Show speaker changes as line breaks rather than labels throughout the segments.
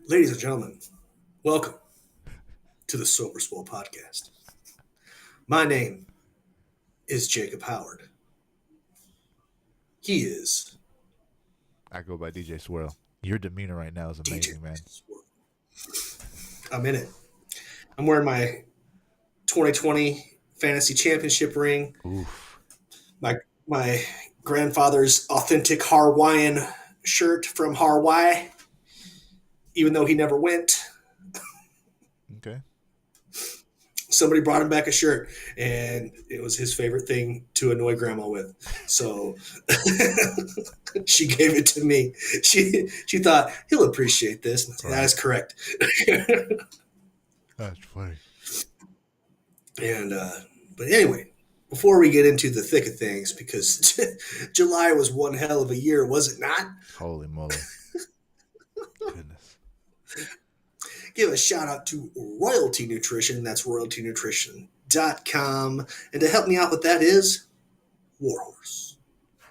Ladies and gentlemen, welcome to the Sober Swole podcast. My name is Jacob Howard. He is
I go by DJ Swirl. Your demeanor right now is
DJ
amazing, man.
Swirl. I'm in it. I'm wearing my 2020 fantasy championship ring,
Oof.
my my grandfather's authentic Hawaiian shirt from Hawaii, even though he never went.
Okay.
Somebody brought him back a shirt, and it was his favorite thing to annoy grandma with. So she gave it to me. She thought he'll appreciate this.
Right.
That is correct.
That's funny.
And but anyway, before we get into the thick of things, because July was one hell of a year, was it not?
Holy moly. Goodness.
Give a shout out to Royalty Nutrition. That's royaltynutrition.com. And to help me out with that is Warhorse.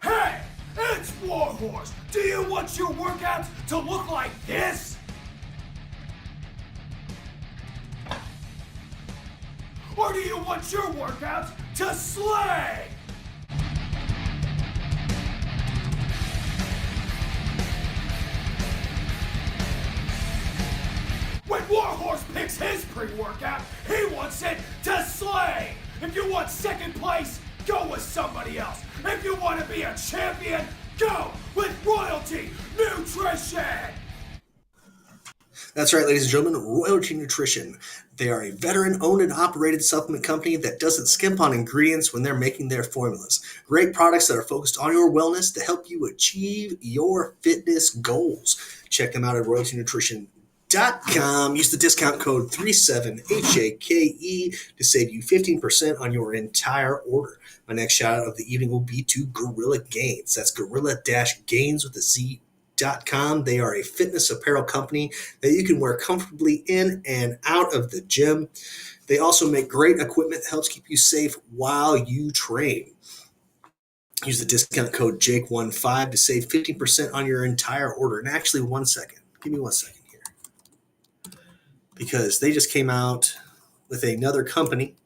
Hey, it's Warhorse. Do you want your workouts to look like this? Or do you want your workouts to slay? When Warhorse picks his pre-workout, he wants it to slay. If you want second place, go with somebody else. If you want to be a champion, go with Royalty Nutrition.
That's right, ladies and gentlemen, Royalty Nutrition. They are a veteran-owned and operated supplement company that doesn't skimp on ingredients when they're making their formulas. Great products that are focused on your wellness to help you achieve your fitness goals. Check them out at royaltynutrition.com. Use the discount code 37HAKE to save you 15% on your entire order. My next shout out of the evening will be to Gorilla Gains. That's gorilla-gains with a Z. They are a fitness apparel company that you can wear comfortably in and out of the gym. They also make great equipment that helps keep you safe while you train. Use the discount code Jake15 to save 15% on your entire order. And actually, 1 second. Give me 1 second here. Because they just came out with another company,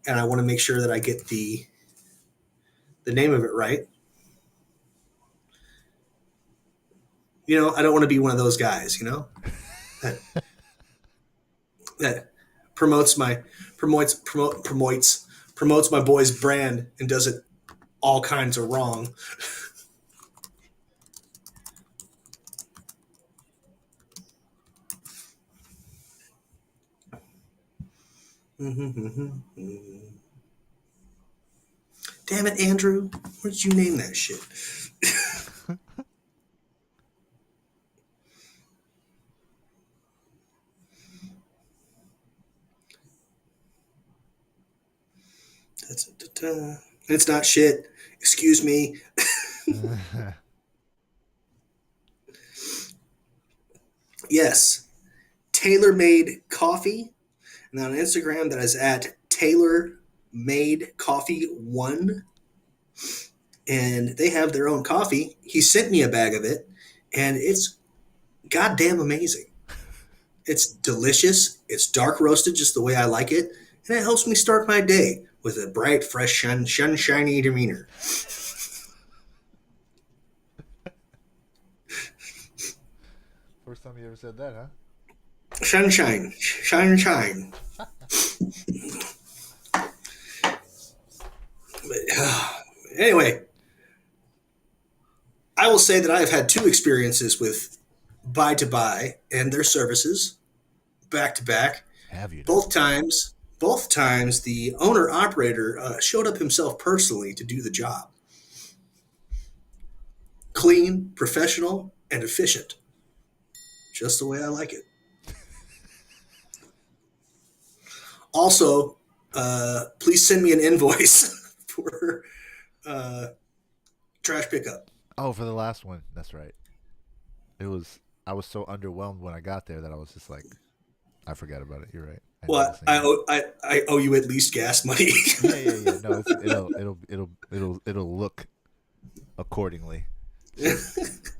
and I want to make sure that I get the name of it right. You know, I don't want to be one of those guys, you know, that promotes my boy's brand and does it all kinds of wrong. Damn it, Andrew. Where did you name that shit? It's not shit. Excuse me. Yes. Tailor-made coffee. And on Instagram, that is at tailor-made-coffee1. And they have their own coffee. He sent me a bag of it, and it's goddamn amazing. It's delicious. It's dark roasted just the way I like it, and it helps me start my day with a bright, fresh, sunshiny demeanor.
First time you ever said that, huh?
Sunshine. Anyway, I will say that I have had two experiences with Buy to Buy and their services back to back.
Have you?
Both times, the owner operator showed up himself personally to do the job. Clean, professional, and efficient. Just the way I like it. Also, please send me an invoice for trash pickup.
Oh, for the last one. That's right. I was so underwhelmed when I got there that I was just like, I forgot about it. You're right.
Well, I owe you at least gas money.
Yeah. No, it'll look accordingly.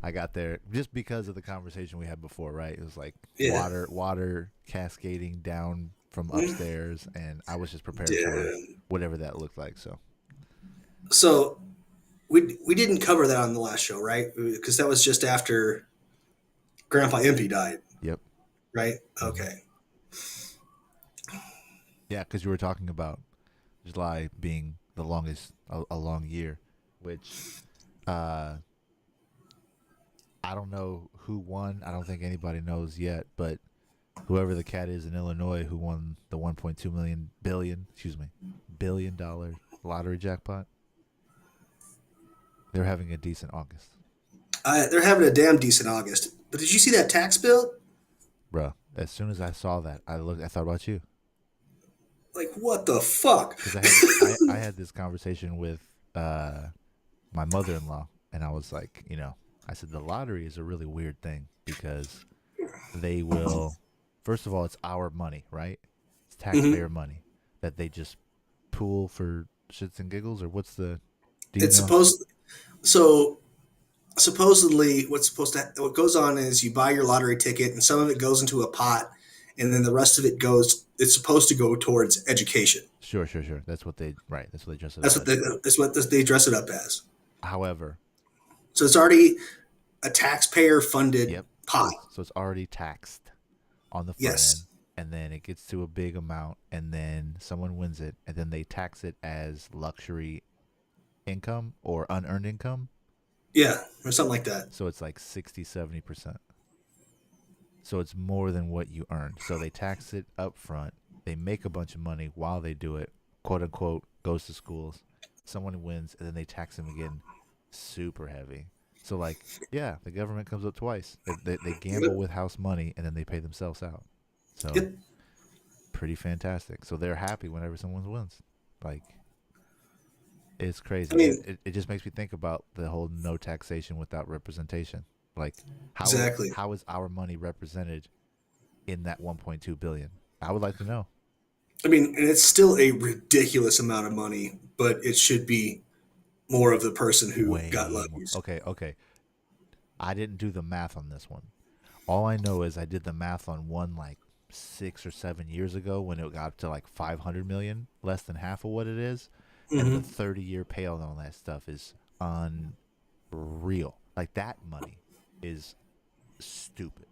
I got there just because of the conversation we had before, right? It was like
Yeah.
water cascading down from upstairs, and I was just prepared for
Dude.
whatever that looked like. So
So we didn't cover that on the last show, right? Because that was just after Grandpa Impy died,
yep.
right?
Mhm.
Okay.
Yeah, because you were talking about July being the longest, a long year, which uh, I don't know who won. I don't think anybody knows yet, but whoever the cat is in Illinois who won the 1.2 billion-dollar lottery jackpot, they're having a decent August.
They're having a damn decent August. But did you see that tax bill?
Bro, as soon as I saw that, I thought about you.
Like, what the fuck?
Because I had this conversation with my mother-in-law, and I was like, I said the lottery is a really weird thing because they will, first of all, it's our money, right? It's taxpayer money that they just pool for shits and giggles, or what's the? Do you
It's
know?
so supposedly what goes on is you buy your lottery ticket and some of it goes into a pot and then the rest of it goes it's supposed to go towards education.
Sure. That's what they dress it
That's
up
what
as.
they dress it up as.
However,
So it's already a taxpayer funded
yep.
pot.
So it's already taxed on the front end,
Yes.
and then it gets to a big amount, and then someone wins it, and then they tax it as luxury income or unearned income.
Yeah, or something like that.
So it's like 60-70%. So it's more than what you earned. So they tax it up front. They make a bunch of money while they do it, quote unquote, goes to schools. Someone wins, and then they tax them again super heavy. So, like, yeah, the government comes up twice. They gamble
Yep.
with house money, and then they pay themselves out. So,
Yep.
pretty fantastic. So they're happy whenever someone wins. Like, it's
I
crazy.
mean,
It just makes me think about the whole no taxation without representation. Like,
exactly.
how is our money represented in that 1.2 billion? I would like to know.
I mean, and it's still a ridiculous amount of money, but it should be more of the person who got
Way more.
lucky.
Okay. I didn't do the math on this one. All I know is I did the math on one like 6 or 7 years ago when it got up to like 500 million, less than half of what it is, and the
Mm-hmm.
30-year payout on that stuff is unreal. Like that money is stupid.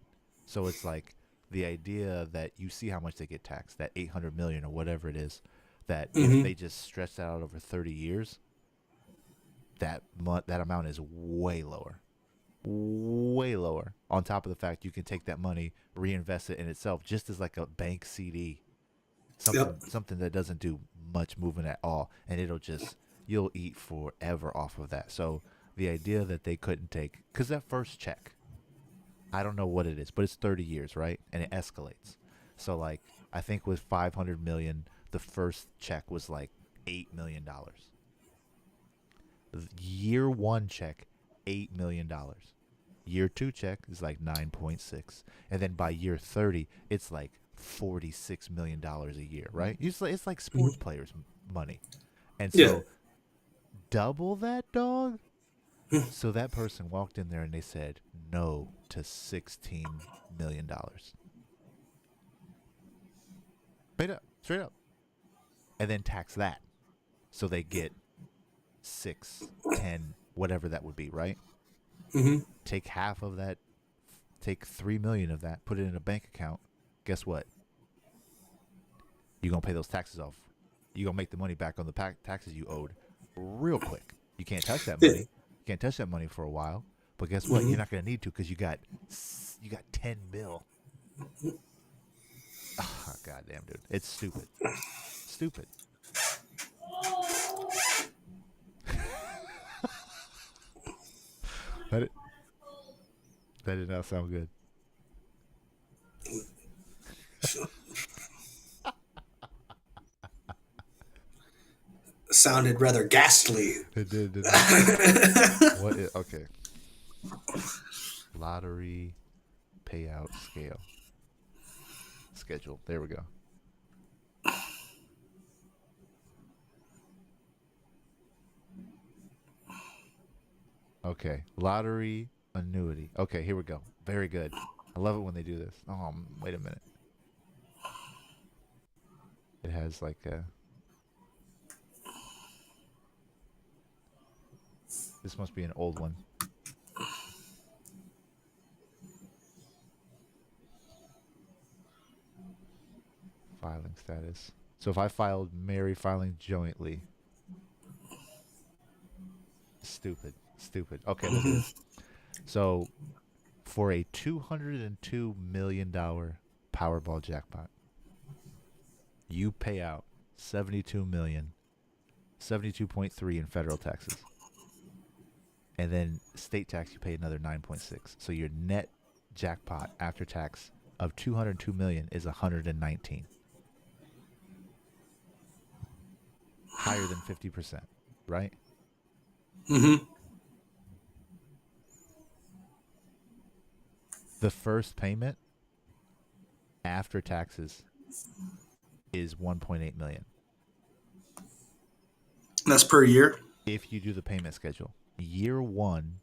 So it's like the idea that you see how much they get taxed, that 800 million or whatever it is, that if
Mm-hmm.
they just stretch that out over 30 years, that amount is way lower. Way lower. On top of the fact you can take that money, reinvest it in itself just as like a bank CD.
Yep.
Something that doesn't do much movement at all, and you'll eat forever off of that. So the idea that they couldn't take, because that first check, I don't know what it is, but it's 30 years, right? And it escalates. So like I think with 500 million, the first check was like $8 million. Year one check, $8 million. Year two check is like 9.6, and then by year 30, it's like $46 million a year, right? It's like sports
Mm-hmm.
players' money, and
Yeah.
so double that, dog. So that person walked in there and they said no to $16 million, straight up, and then tax that, so they get 6, 10, whatever that would be, right?
Mm-hmm.
Take half of that, take 3 million of that, put it in a bank account. Guess what? You're gonna pay those taxes off. You're gonna make the money back on the taxes you owed real quick. You can't touch that
Yeah.
money. You can't touch that money for a while. But guess what? You're
Mm-hmm.
not gonna need to because you got 10 mil. Oh, goddamn, dude, it's stupid. Stupid. That that did not sound good.
Sounded rather ghastly.
It did. Didn't it? Okay. Lottery payout schedule. There we go. Okay. Okay, lottery annuity. Okay, here we go. Very good. I love it when they do this. Wait a minute. It has like a. This must be an old one. Filing status. So if I filed Mary filing jointly. Stupid. Okay, look at this. So for a $202 million Powerball jackpot, you pay out 72.3 in federal taxes. And then state tax, you pay another 9.6. So your net jackpot after tax of 202 million is 119. Higher than 50%, right?
Mm-hmm.
The first payment after taxes is 1.8 million.
That's per year?
If you do the payment schedule. Year 1,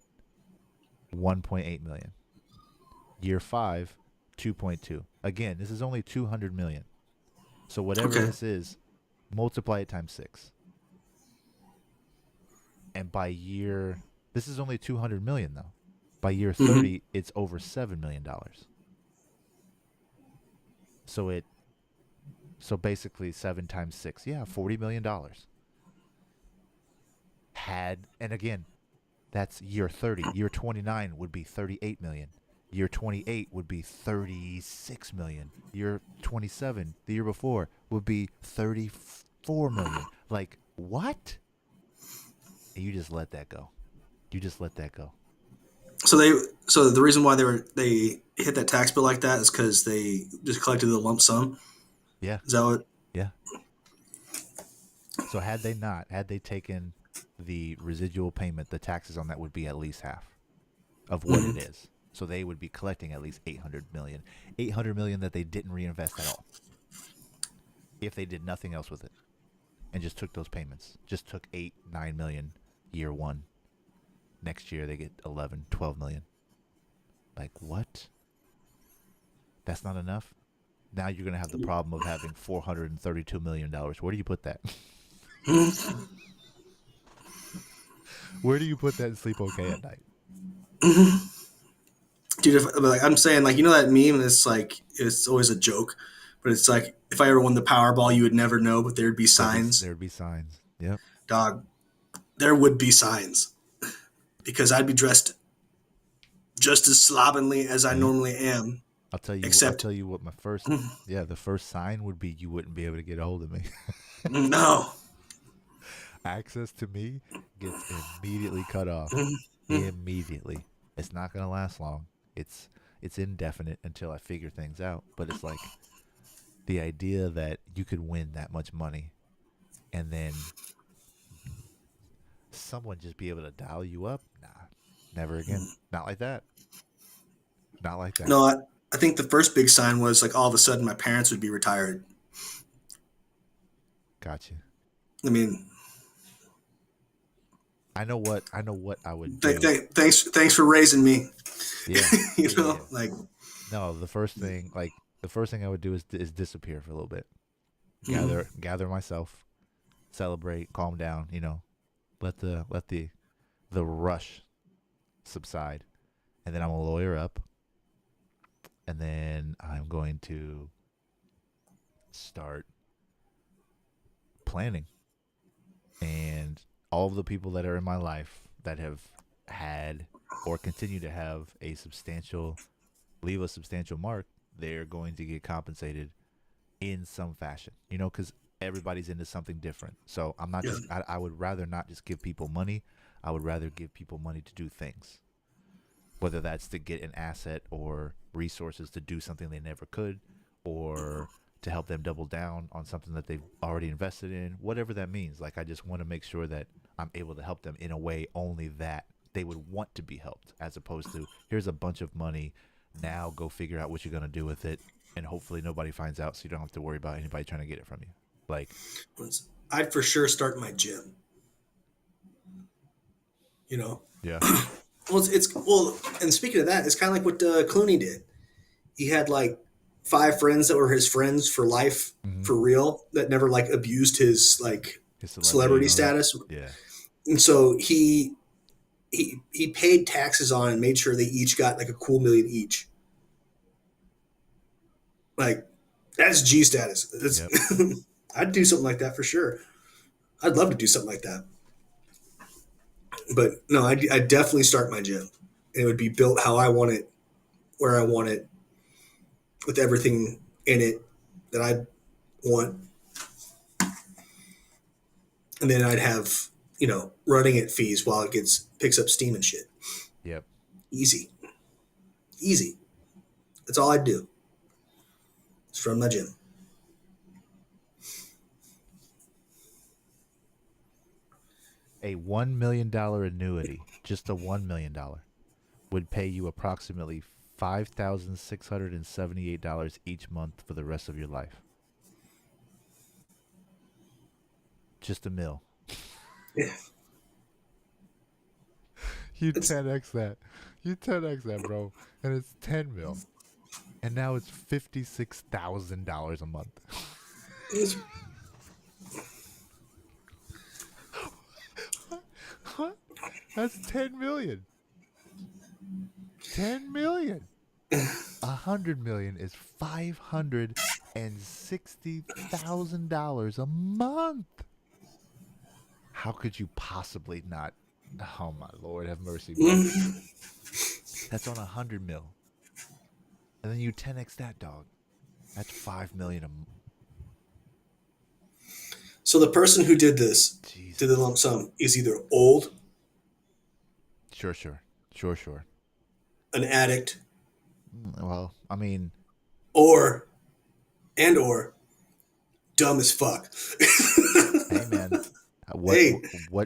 1.8 million. Year 5, 2.2. Again, this is only 200 million. So whatever this is, multiply it times 6. And by year, this is only 200 million though. By year 30, it's over $7 million. So basically 7 times 6. Yeah, $40 million. And again, that's year 30. Year 29 would be 38 million. Year 28 would be 36 million. Year 27, the year before, would be 34 million. Like, what? And you just let that go.
So the reason why they hit that tax bill like that is because they just collected the lump sum.
Yeah.
Is that what?
Yeah. So had they taken the residual payment, the taxes on that would be at least half of what it is. So they would be collecting at least 800 million. 800 million that they didn't reinvest at all. If they did nothing else with it and just took those payments. Just took 8-9 million year 1. Next year they get 11-12 million. Like, what? That's not enough? Now you're going to have the problem of having $432 million. Where do you put that? Where do you put that and sleep okay at night?
Dude, I'm saying, like, you know that meme? It's like, it's always a joke, but it's like, if I ever won the Powerball, you would never know, but there'd be signs.
There'd be signs. Yep.
Dog, there would be signs because I'd be dressed just as slovenly as I normally am.
I'll tell you what my first, the first sign would be you wouldn't be able to get a hold of me.
No.
Access to me gets immediately cut off. Immediately. It's not going to last long. It's indefinite until I figure things out. But it's like the idea that you could win that much money and then someone just be able to dial you up. Nah, never again. Not like that.
No, I think the first big sign was like all of a sudden my parents would be retired.
Gotcha.
I mean,
I know what I would do.
Thanks for raising me.
Yeah.
You know, like,
no, the first thing I would do is disappear for a little bit. Gather myself, celebrate, calm down, you know. Let the rush subside. And then I'm gonna lawyer up. And then I'm going to start planning. And all of the people that are in my life that have had or continue to have leave a substantial mark, they're going to get compensated in some fashion, you know, because everybody's into something different. So I'm not I would rather not just give people money. I would rather give people money to do things, whether that's to get an asset or resources to do something they never could, or to help them double down on something that they've already invested in, whatever that means. Like, I just want to make sure that I'm able to help them in a way only that they would want to be helped, as opposed to, here's a bunch of money, now go figure out what you're going to do with it, and hopefully nobody finds out so you don't have to worry about anybody trying to get it from you. Like,
I'd for sure start my gym. You know?
Yeah.
Well, and speaking of that, it's kind of like what Clooney did. He had like 5 friends that were his friends for life,
Hmm.
for real, that never like abused his like
His celebrity and
celebrity
all that.
status,
Yeah.
and so he paid taxes on and made sure they each got like a cool million each. Like that's G status.
Yep.
I'd do something like that for sure. I'd love to do something like that. But no, I'd definitely start my gym. And it would be built how I want it, where I want it, with everything in it that I want. And then I'd have, running it fees while it picks up steam and shit.
Yep.
Easy. Easy. That's all I'd do. Just run my gym.
A $1 million annuity, just a $1 million, would pay you approximately $5,678 each month for the rest of your life. Just a mil.
Yeah.
You
It's,
10x that. You 10x that, bro. And it's 10 mil. And now it's $56,000 a month.
it's
What? That's 10 million. 10 million. 100 million is $560,000 a month. How could you possibly not? Oh my Lord, have mercy, bro. That's on 100 mil, and then you 10x that, dog. That's 5 million a
so the person who did this, did the
Jesus.
lump sum, is either old,
Sure, sure, sure, sure.
an addict,
Well, I mean,
or or dumb as fuck.
hey, man, what
Hey,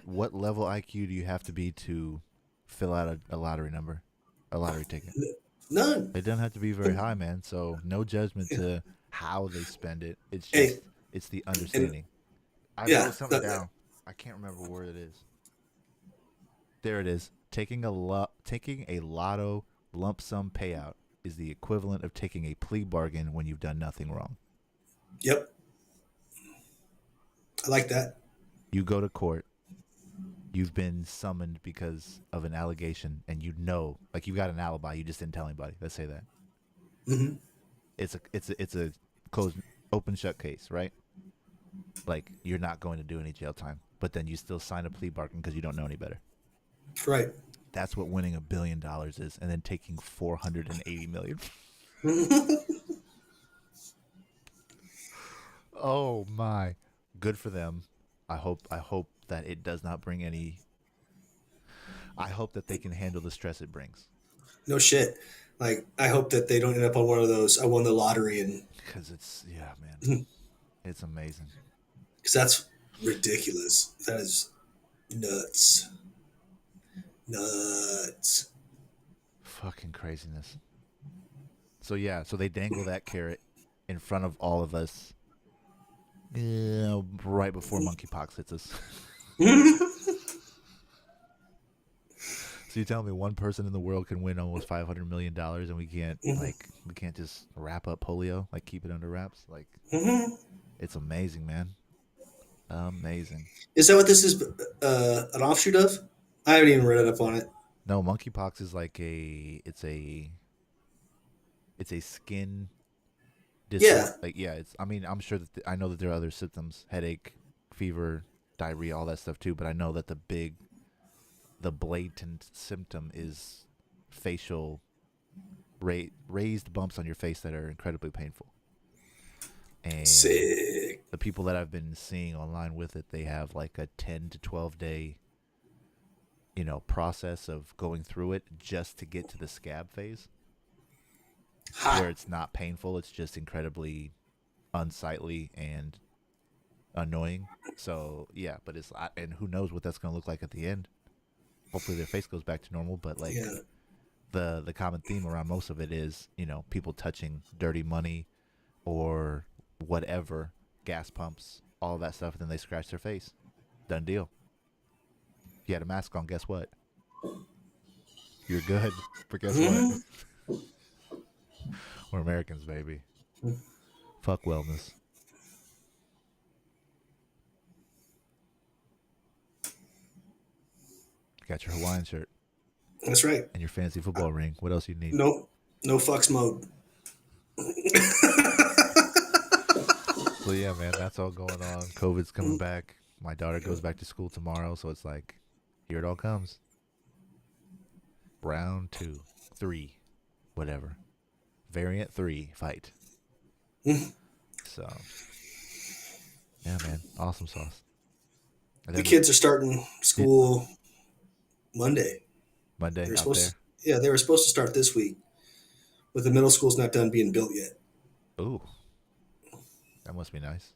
what level IQ do you have to be to fill out a lottery number, a lottery ticket?
none.
It doesn't have to be very high, man. So no judgment
Yeah.
to how they spend it. It's
Hey,
just it's the
and
understanding. I
yeah,
wrote something down. I can't remember where it is. There it is. Taking a lotto lump sum payout is the equivalent of taking a plea bargain when you've done nothing wrong.
yep, I like that.
You go to court, you've been summoned because of an allegation, and like you've got an alibi, you just didn't tell anybody. Let's say that.
Hmm.
It's a closed open shut case, right? Like you're not going to do any jail time, but then you still sign a plea bargain because you don't know any better.
Right.
That's what winning $1 billion is, and then taking 480 million. Oh my, good for them. I hope that it does not bring any. I hope that they can handle the stress it brings,
No shit. Like, I hope that they don't end up on one of those. I won the lottery, and
because it's yeah, man, it's amazing.
because that's ridiculous. That is nuts. Nuts.
Fucking craziness. So yeah, so they dangle that carrot in front of all of us, right before monkeypox hits us. So you tell me one person in the world can win almost $500 million, and we can't just wrap up polio, like keep it under wraps. Like it's amazing, man. Amazing.
Is that what this is an offshoot of? I haven't even read up on it.
No, monkeypox is like it's a skin disorder.
Yeah.
Like yeah, it's. I mean, I'm sure that I know that there are other symptoms: headache, fever, diarrhea, all that stuff too. But I know that the blatant symptom is facial raised bumps on your face that are incredibly painful. And
Sick.
the people that I've been seeing online with it, they have like a 10 to 12 day, process of going through it just to get to the scab phase where
Hot.
it's not painful. It's just incredibly unsightly and annoying. So yeah, but and who knows what that's going to look like at the end. Hopefully their face goes back to normal, but like
Yeah.
the common theme around most of it is, people touching dirty money or whatever, gas pumps, all that stuff, and then they scratch their face. Done deal. If you had a mask on, guess what? You're good. But guess what?
Mhm.
We're Americans, baby. Fuck wellness. You got your Hawaiian shirt
That's right.
and your fancy football ring. What else you need?
No, no fucks mode.
So yeah, man, that's all going on. COVID's coming back. My daughter goes back to school tomorrow, so it's like, here it all comes. Round 2, 3, whatever. Variant 3, fight. So, yeah, man, awesome sauce. And
The
then
kids are starting school Monday.
Monday
They were
out
supposed
there.
to, yeah, they were supposed to start this week, but the middle school's not done being built yet.
Ooh, that must be nice.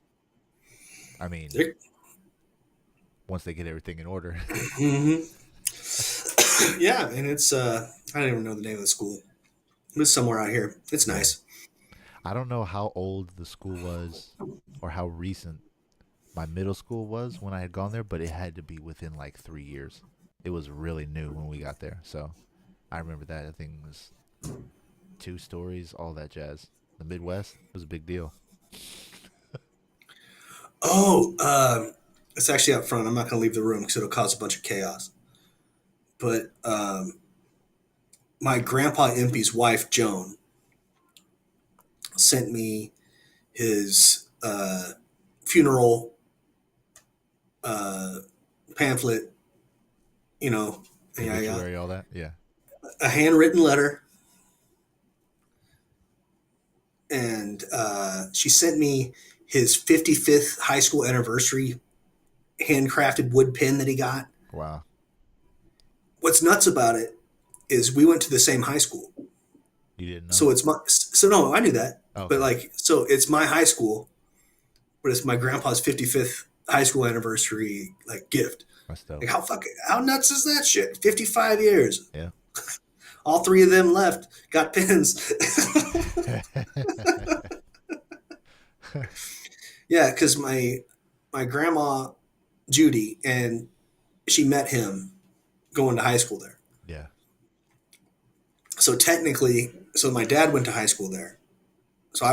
I mean,
They're-
once they get everything in order.
Yeah, and it's I don't even know the name of the school. It's somewhere out here. It's nice.
I don't know how old the school was or how recent my middle school was when I had gone there, but it had to be within like 3 years. It was really new when we got there. So I remember that. I think it was 2 stories, all that jazz. The Midwest was a big deal.
Oh, it's actually out front. I'm not going to leave the room because it'll cause a bunch of chaos. But my grandpa Impy's wife, Joan, sent me his funeral pamphlet, you know,
Obituary, all that. Yeah.
a handwritten letter. And she sent me his 55th high school anniversary handcrafted wood pin that he got.
Wow.
What's nuts about it is we went to the same high school.
You didn't know?
So no, I knew that.
Okay.
But like, so it's my high school, but it's my grandpa's 55th high school anniversary like gift.
That's dope.
Like how nuts is that shit? 55 years.
Yeah.
All 3 of them left, got pins. Yeah, because my grandma Judy, and she met him going to high school there.
Yeah.
So technically, my dad went to high school there. So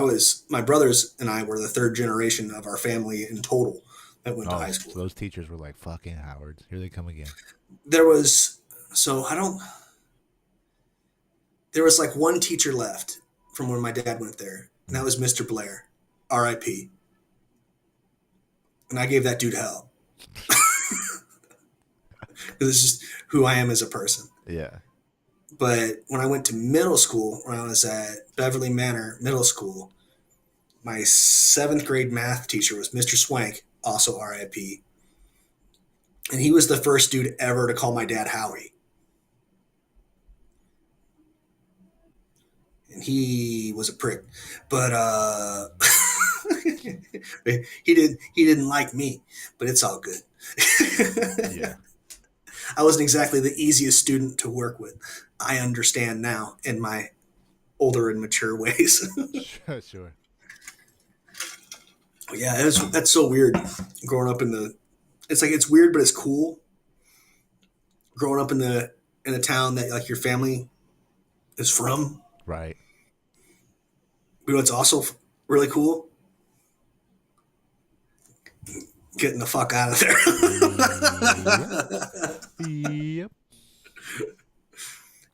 my brothers and I were the 3rd generation of our family in total that went to high school.
So those teachers were like, fucking Howards. Here they come again.
There was like one teacher left from when my dad went there, and that was Mr. Blair, R.I.P. And I gave that dude hell. Because it's just who I am as a person.
Yeah.
But when I went to middle school, when I was at Beverly Manor Middle School, my 7th grade math teacher was Mr. Swank, also RIP. And he was the first dude ever to call my dad Howie. And he was a prick. But he didn't like me, but it's all good.
Yeah.
I wasn't exactly the easiest student to work with. I understand now in my older and mature ways.
Sure.
Yeah, that's so weird. Growing up it's like it's weird, but it's cool. Growing up in a town that like your family is from.
Right.
You know what's also really cool? Getting the fuck out of there.
Yep.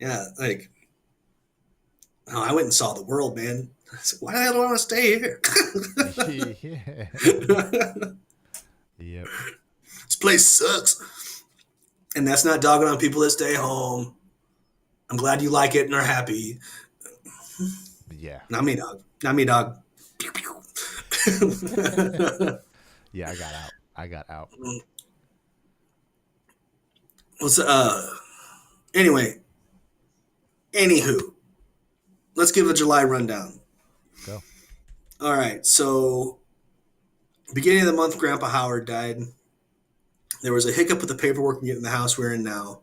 Yeah, like, oh, I went and saw the world, man. I said, why the hell do I want to stay here?
Yeah. Yep.
This place sucks. And that's not dogging on people that stay home. I'm glad you like it and are happy.
Yeah.
Not me, dog. Not me, dog.
Yeah, I got out.
Anyway, anywho, let's give a July rundown.
Go.
All right, so beginning of the month, Grandpa Howard died. There was a hiccup with the paperwork and getting the house we're in now.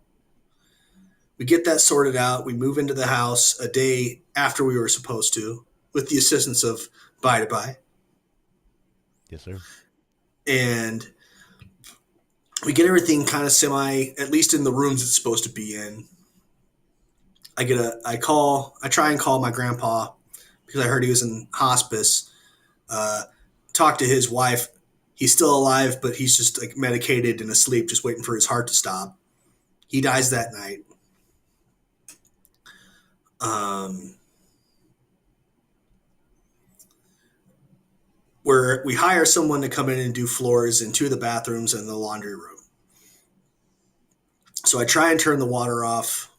We get that sorted out. We move into the house a day after we were supposed to, with the assistance of Bye to Bye.
Yes, sir.
And we get everything kind of at least in the rooms it's supposed to be in. I try and call my grandpa because I heard he was in hospice. Talk to his wife. He's still alive, but he's just like medicated and asleep, just waiting for his heart to stop. He dies that night. Where we hire someone to come in and do floors in two of the bathrooms and the laundry room. So I try and turn the water off.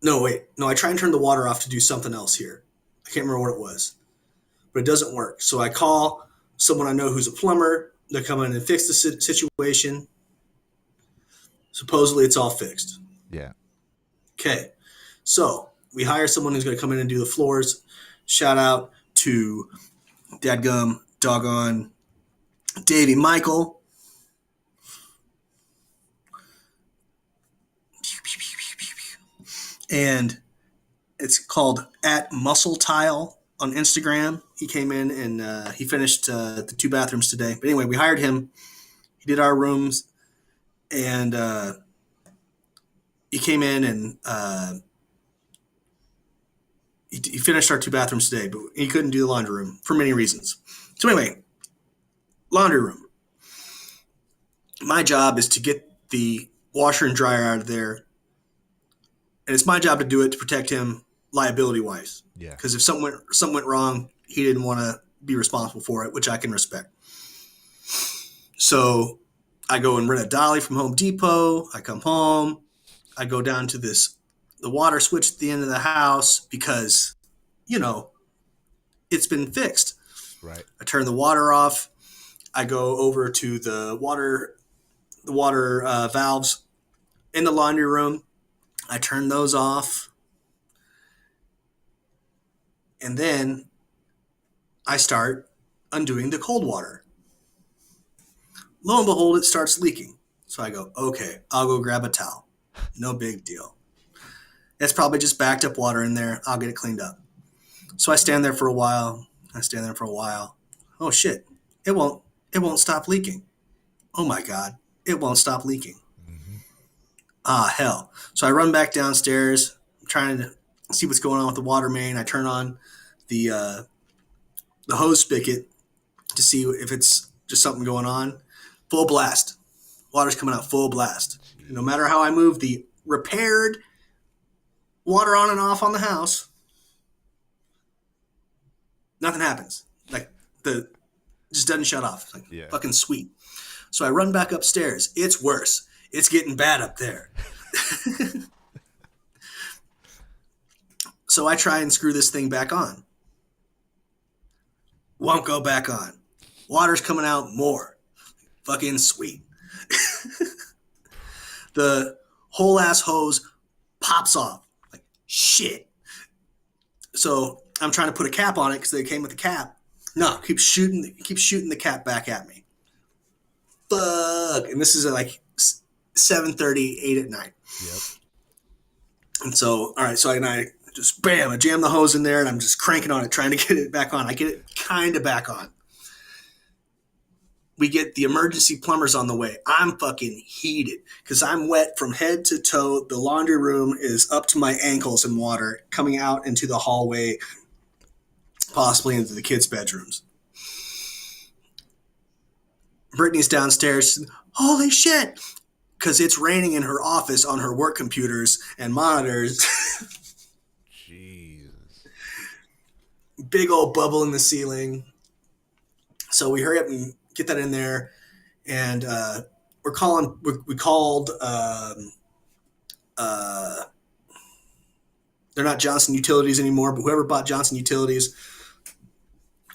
No, wait. No, I try and turn the water off to do something else here. I can't remember what it was, but it doesn't work. So I call someone I know who's a plumber. They come in and fix the situation. Supposedly it's all fixed.
Yeah.
Okay. So we hire someone who's going to come in and do the floors. Shout out to dadgum, doggone, Davey Michael. And it's called @MuscleTile on Instagram. He came in and he finished the two bathrooms today. But anyway, we hired him. He did our rooms, and he came in and he finished our two bathrooms today, but he couldn't do the laundry room for many reasons. So anyway, laundry room. My job is to get the washer and dryer out of there, and it's my job to do it to protect him liability-wise.
Yeah.
Because if something went wrong, he didn't want to be responsible for it, which I can respect. So I go and rent a dolly from Home Depot. I come home. I go down to the water switch at the end of the house because, it's been fixed.
Right.
I turn the water off. I go over to the water valves in the laundry room. I turn those off. And then I start undoing the cold water. Lo and behold, it starts leaking. So I go, okay, I'll go grab a towel. No big deal. It's probably just backed up water in there. I'll get it cleaned up. So I stand there for a while. Oh shit. It won't stop leaking. Oh my God. It won't stop leaking.
Mm-hmm.
Ah, hell. So I run back downstairs. I'm trying to see what's going on with the water main. I turn on the hose spigot to see if it's just something going on. Full blast. Water's coming out full blast. No matter how I move the repaired water on and off on the house, nothing happens. Like it just doesn't shut off. It's like fucking sweet. So I run back upstairs. It's worse. It's getting bad up there. So I try and screw this thing back on. Won't go back on. Water's coming out more. Fucking sweet. The whole ass hose pops off. Like shit. So I'm trying to put a cap on it because they came with the cap. No, keep shooting the cap back at me. Fuck. And this is at like 7:30, 8 at night.
Yep.
And so, all right, so I just, bam, I jam the hose in there and I'm just cranking on it, trying to get it back on. I get it kind of back on. We get the emergency plumbers on the way. I'm fucking heated because I'm wet from head to toe. The laundry room is up to my ankles in water, coming out into the hallway, possibly into the kids' bedrooms. Brittany's downstairs. Holy shit! Because it's raining in her office on her work computers and monitors.
Jesus.
Big old bubble in the ceiling. So we hurry up and get that in there, and we called. They're not Johnson Utilities anymore, but whoever bought Johnson Utilities,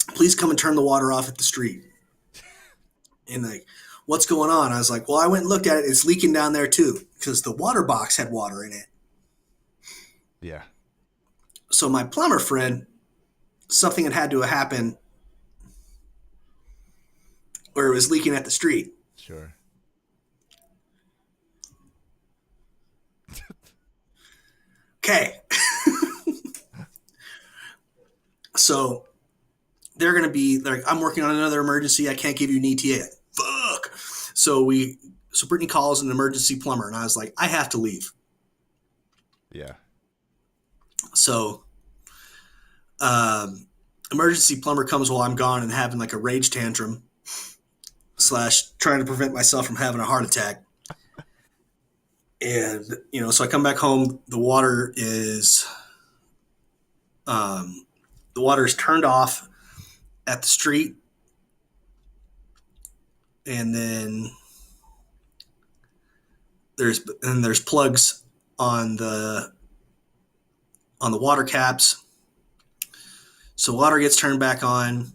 please come and turn the water off at the street. And like, what's going on? I was like, well, I went and looked at it. It's leaking down there too, because the water box had water in it.
Yeah.
So my plumber friend, something had to happen where it was leaking at the street.
Sure.
Okay. So they're going to be like, I'm working on another emergency. I can't give you an ETA. Fuck. So Brittany calls an emergency plumber, and I was like, I have to leave.
Yeah.
So, emergency plumber comes while I'm gone and having like a rage tantrum / trying to prevent myself from having a heart attack. And, so I come back home, the water is turned off at the street. And then there's plugs on the water caps. So water gets turned back on.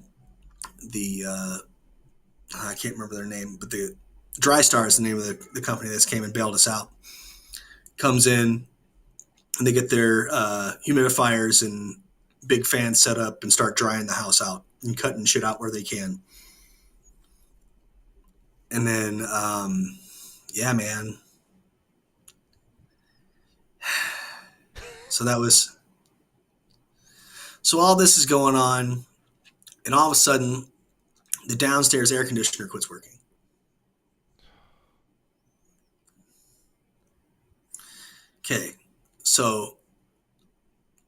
The I can't remember their name, but the Dry Star is the name of the company that's came and bailed us out. Comes in and they get their humidifiers and big fans set up and start drying the house out and cutting shit out where they can. And then, yeah, man. So all this is going on, and all of a sudden, the downstairs air conditioner quits working. Okay, so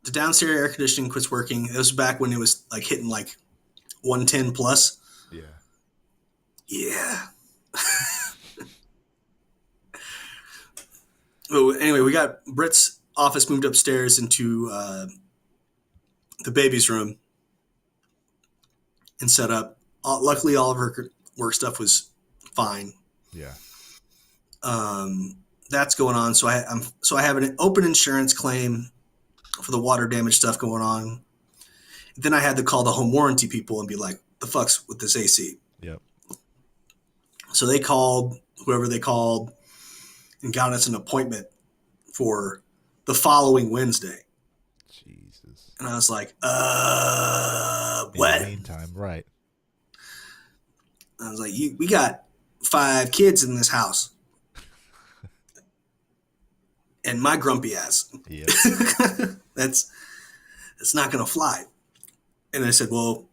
the downstairs air conditioning quits working. It was back when it was like hitting like 110 plus.
Yeah.
Yeah. Well, anyway, we got Britt's office moved upstairs into the baby's room and set up. Luckily, all of her work stuff was fine.
Yeah.
That's going on. So I have an open insurance claim for the water damage stuff going on. Then I had to call the home warranty people and be like, "The fuck's with this AC?"
Yep.
So they called whoever they called and got us an appointment for the following Wednesday.
Jesus.
And I was like,
what?
what?
In the meantime, right.
I was like, we got 5 kids in this house. And my grumpy ass.
Yep.
That's not going to fly. And I said, well,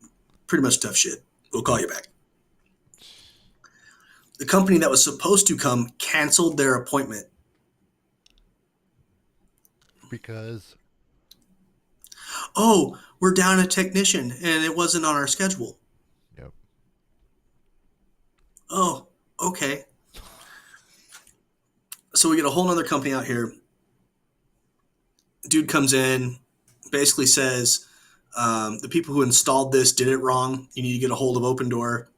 pretty much tough shit. We'll call you back. The company that was supposed to come canceled their appointment.
Because?
Oh, we're down a technician and it wasn't on our schedule.
Yep.
Oh, okay. So we get a whole other company out here. Dude comes in, basically says, the people who installed this did it wrong. You need to get a hold of Open Door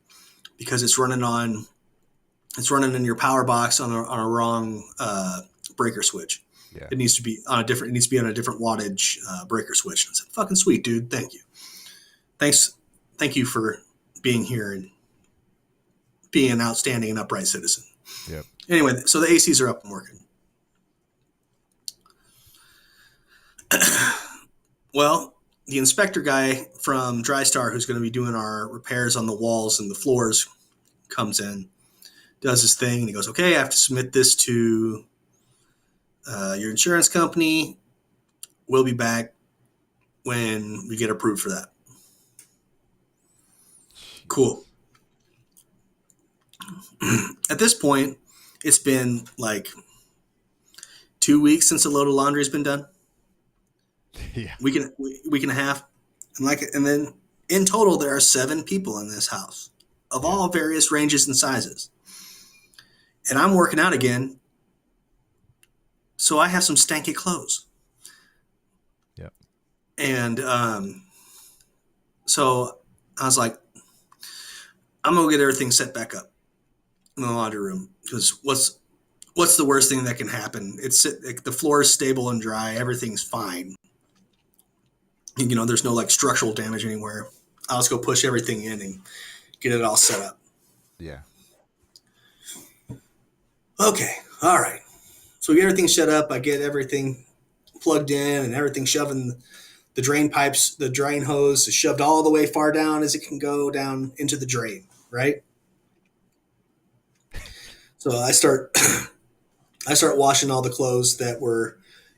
because it's running in your power box on a wrong breaker switch.
Yeah.
It needs to be on a different wattage breaker switch. And I said, fucking sweet, dude. Thank you. Thank you for being here and being an outstanding and upright citizen.
Yep.
Anyway, so the ACs are up and working. Well, the inspector guy from Dry Star, who's going to be doing our repairs on the walls and the floors, comes in, does his thing, and he goes, okay, I have to submit this to your insurance company. We'll be back when we get approved for that. Cool. At this point, it's been like 2 weeks since a load of laundry has been done.
Yeah.
Week and a half. And then in total, there are 7 people in this house of all various ranges and sizes. And I'm working out again. So I have some stanky clothes.
Yep.
And so I was like, I'm going to get everything set back up in the laundry room because what's the worst thing that can happen? The floor is stable and dry. Everything's fine. There's no like structural damage anywhere. I'll just go push everything in and get it all set up.
Yeah.
Okay. All right. So we get everything set up. I get everything plugged in and everything shoving the drain pipes, the drain hose is shoved all the way far down as it can go down into the drain, right? So I start washing all the clothes that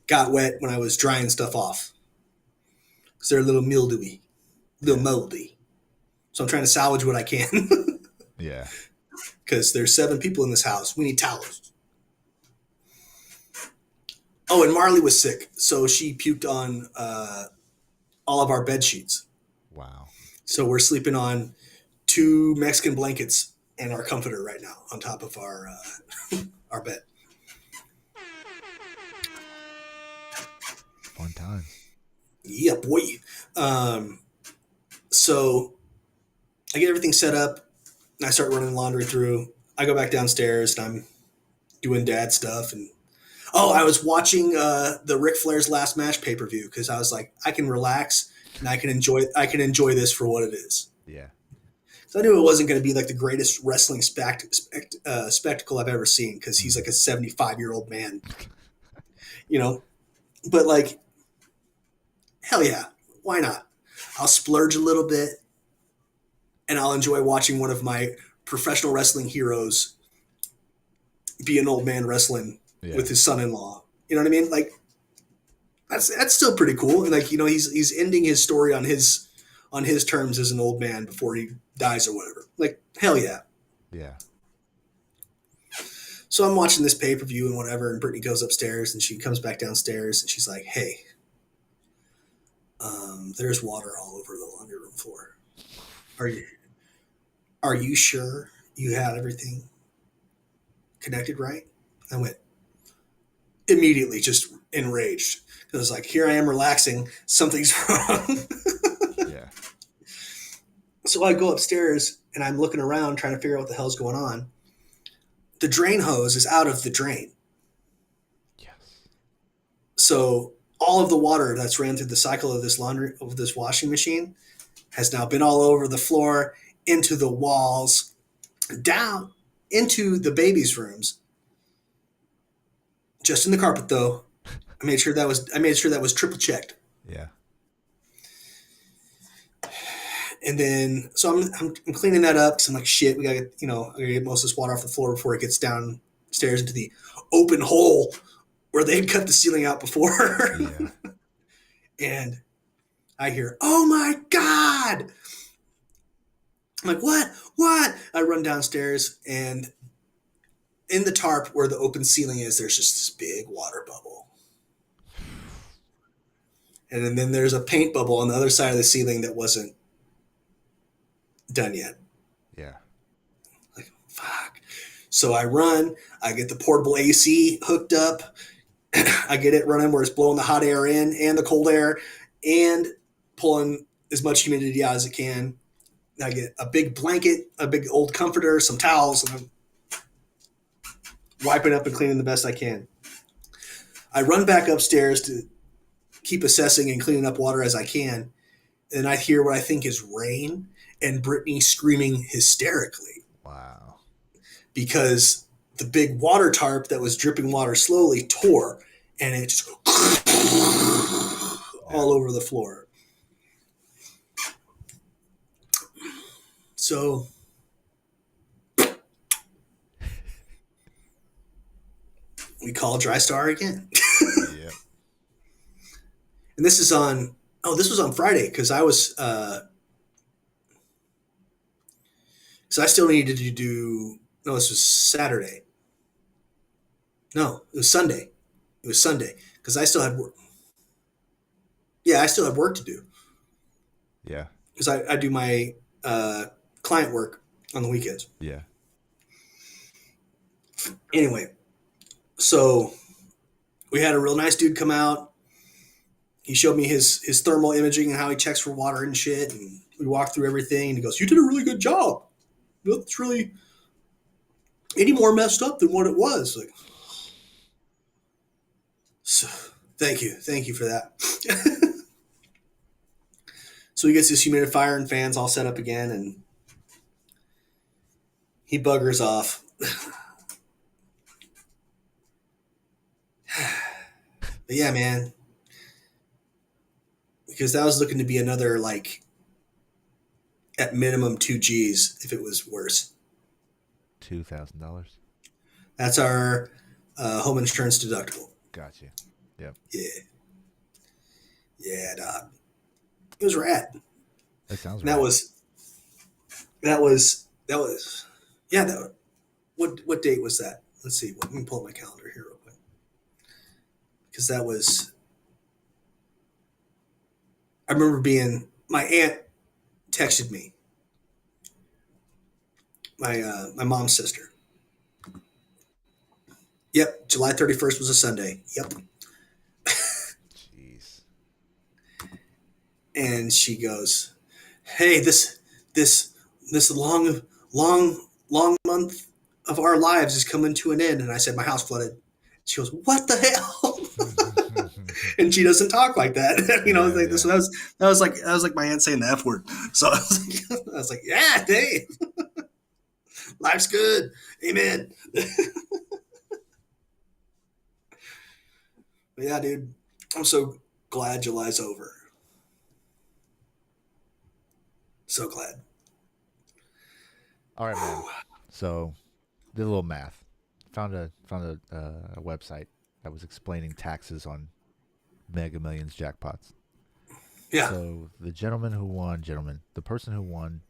got wet when I was drying stuff off. Because they're a little mildewy, a little moldy. So I'm trying to salvage what I can.
Yeah.
Because there's 7 people in this house. We need towels. Oh, and Marley was sick, so she puked on all of our bed sheets.
Wow.
So we're sleeping on two Mexican blankets and our comforter right now on top of our bed.
Fun times.
Yeah, boy. Um, so I get everything set up and I start running laundry through. I go back downstairs and I'm doing dad stuff. And oh, I was watching the Ric Flair's last match pay per view because I was like, I can relax and I can enjoy this for what it is.
Yeah.
So I knew it wasn't going to be like the greatest wrestling spectacle I've ever seen because he's like a 75-year-old man, you know. But like, hell yeah, why not? I'll splurge a little bit and I'll enjoy watching one of my professional wrestling heroes be an old man wrestling
Yeah.
with his son-in-law. You know what I mean? Like that's still pretty cool. And like, you know, he's ending his story on his terms as an old man before he dies or whatever. Like, hell yeah.
Yeah.
So I'm watching this pay-per-view and whatever, and Brittany goes upstairs and she comes back downstairs and she's like, hey, there's water all over the laundry room floor. Are you sure you had everything connected right? I went immediately just enraged because I was like, here I am relaxing, something's wrong.
Yeah.
So I go upstairs and I'm looking around trying to figure out what the hell's going on. The drain hose is out of the drain.
Yes.
So all of the water that's ran through the cycle of this washing machine has now been all over the floor, into the walls, down into the baby's rooms. Just in the carpet though. I made sure that was triple checked.
Yeah.
And then so I'm cleaning that up because I'm like, shit, I gotta get most of this water off the floor before it gets downstairs into the open hole where they cut the ceiling out before.
Yeah.
And I hear, oh my God. I'm like, what? I run downstairs and in the tarp where the open ceiling is, there's just this big water bubble. And then there's a paint bubble on the other side of the ceiling that wasn't done yet.
Yeah.
Like, fuck. So I run, I get the portable AC hooked up. I get it running where it's blowing the hot air in and the cold air and pulling as much humidity out as it can. I get a big blanket, a big old comforter, some towels, and I'm wiping up and cleaning the best I can. I run back upstairs to keep assessing and cleaning up water as I can. And I hear what I think is rain and Brittany screaming hysterically.
Wow.
Because the big water tarp that was dripping water slowly tore and it just all over the floor. So we call TriStar again.
Yep.
And this was on Friday because I was so I still needed to do no, this was Saturday. No, it was Sunday. It was Sunday because I still had work. Yeah, I still had work to do
Yeah.
because I do my client work on the weekends.
Yeah.
Anyway, so we had a real nice dude come out. He showed me his thermal imaging and how he checks for water and shit. And we walked through everything. And he goes, "You did a really good job. It's really any more messed up than what it was." Like, so, thank you for that. So he gets his humidifier and fans all set up again, and he buggers off. But yeah, man, because that was looking to be another like at minimum 2 Gs if it was worse.
$2,000.
That's our home insurance deductible.
Gotcha. Yep.
Yeah, dog. It was rad.
That sounds
And
right.
that was yeah. What date was that? Let's see. Let me pull up my calendar here real quick. because that was, I remember my aunt texted me, my mom's sister. Yep, July 31st was a Sunday. Yep.
Jeez.
And she goes, "Hey, this long month of our lives is coming to an end." And I said, "My house flooded." She goes, "What the hell?" And she doesn't talk like that.
Yeah,
like
yeah.
this. That was like my aunt saying the F word. So I was like, "Yeah, hey, life's good, amen." But yeah, dude, I'm so glad July's over. So glad.
All right, man. So did a little math. Found a website that was explaining taxes on Mega Millions jackpots.
Yeah.
So the person who won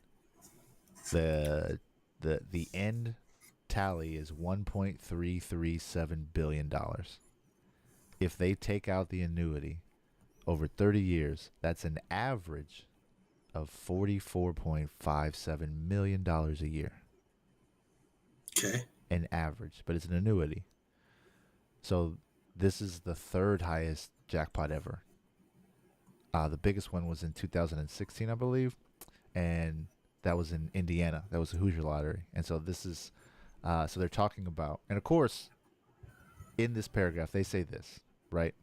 the the end tally is $1.337 billion. If they take out the annuity over 30 years, that's an average of $44.57 million a year.
Okay.
An average, but it's an annuity. So this is the third highest jackpot ever. The biggest one was in 2016, I believe, and that was in Indiana. That was the Hoosier Lottery. And so this is, so they're talking about, and of course, in this paragraph, they say this, right?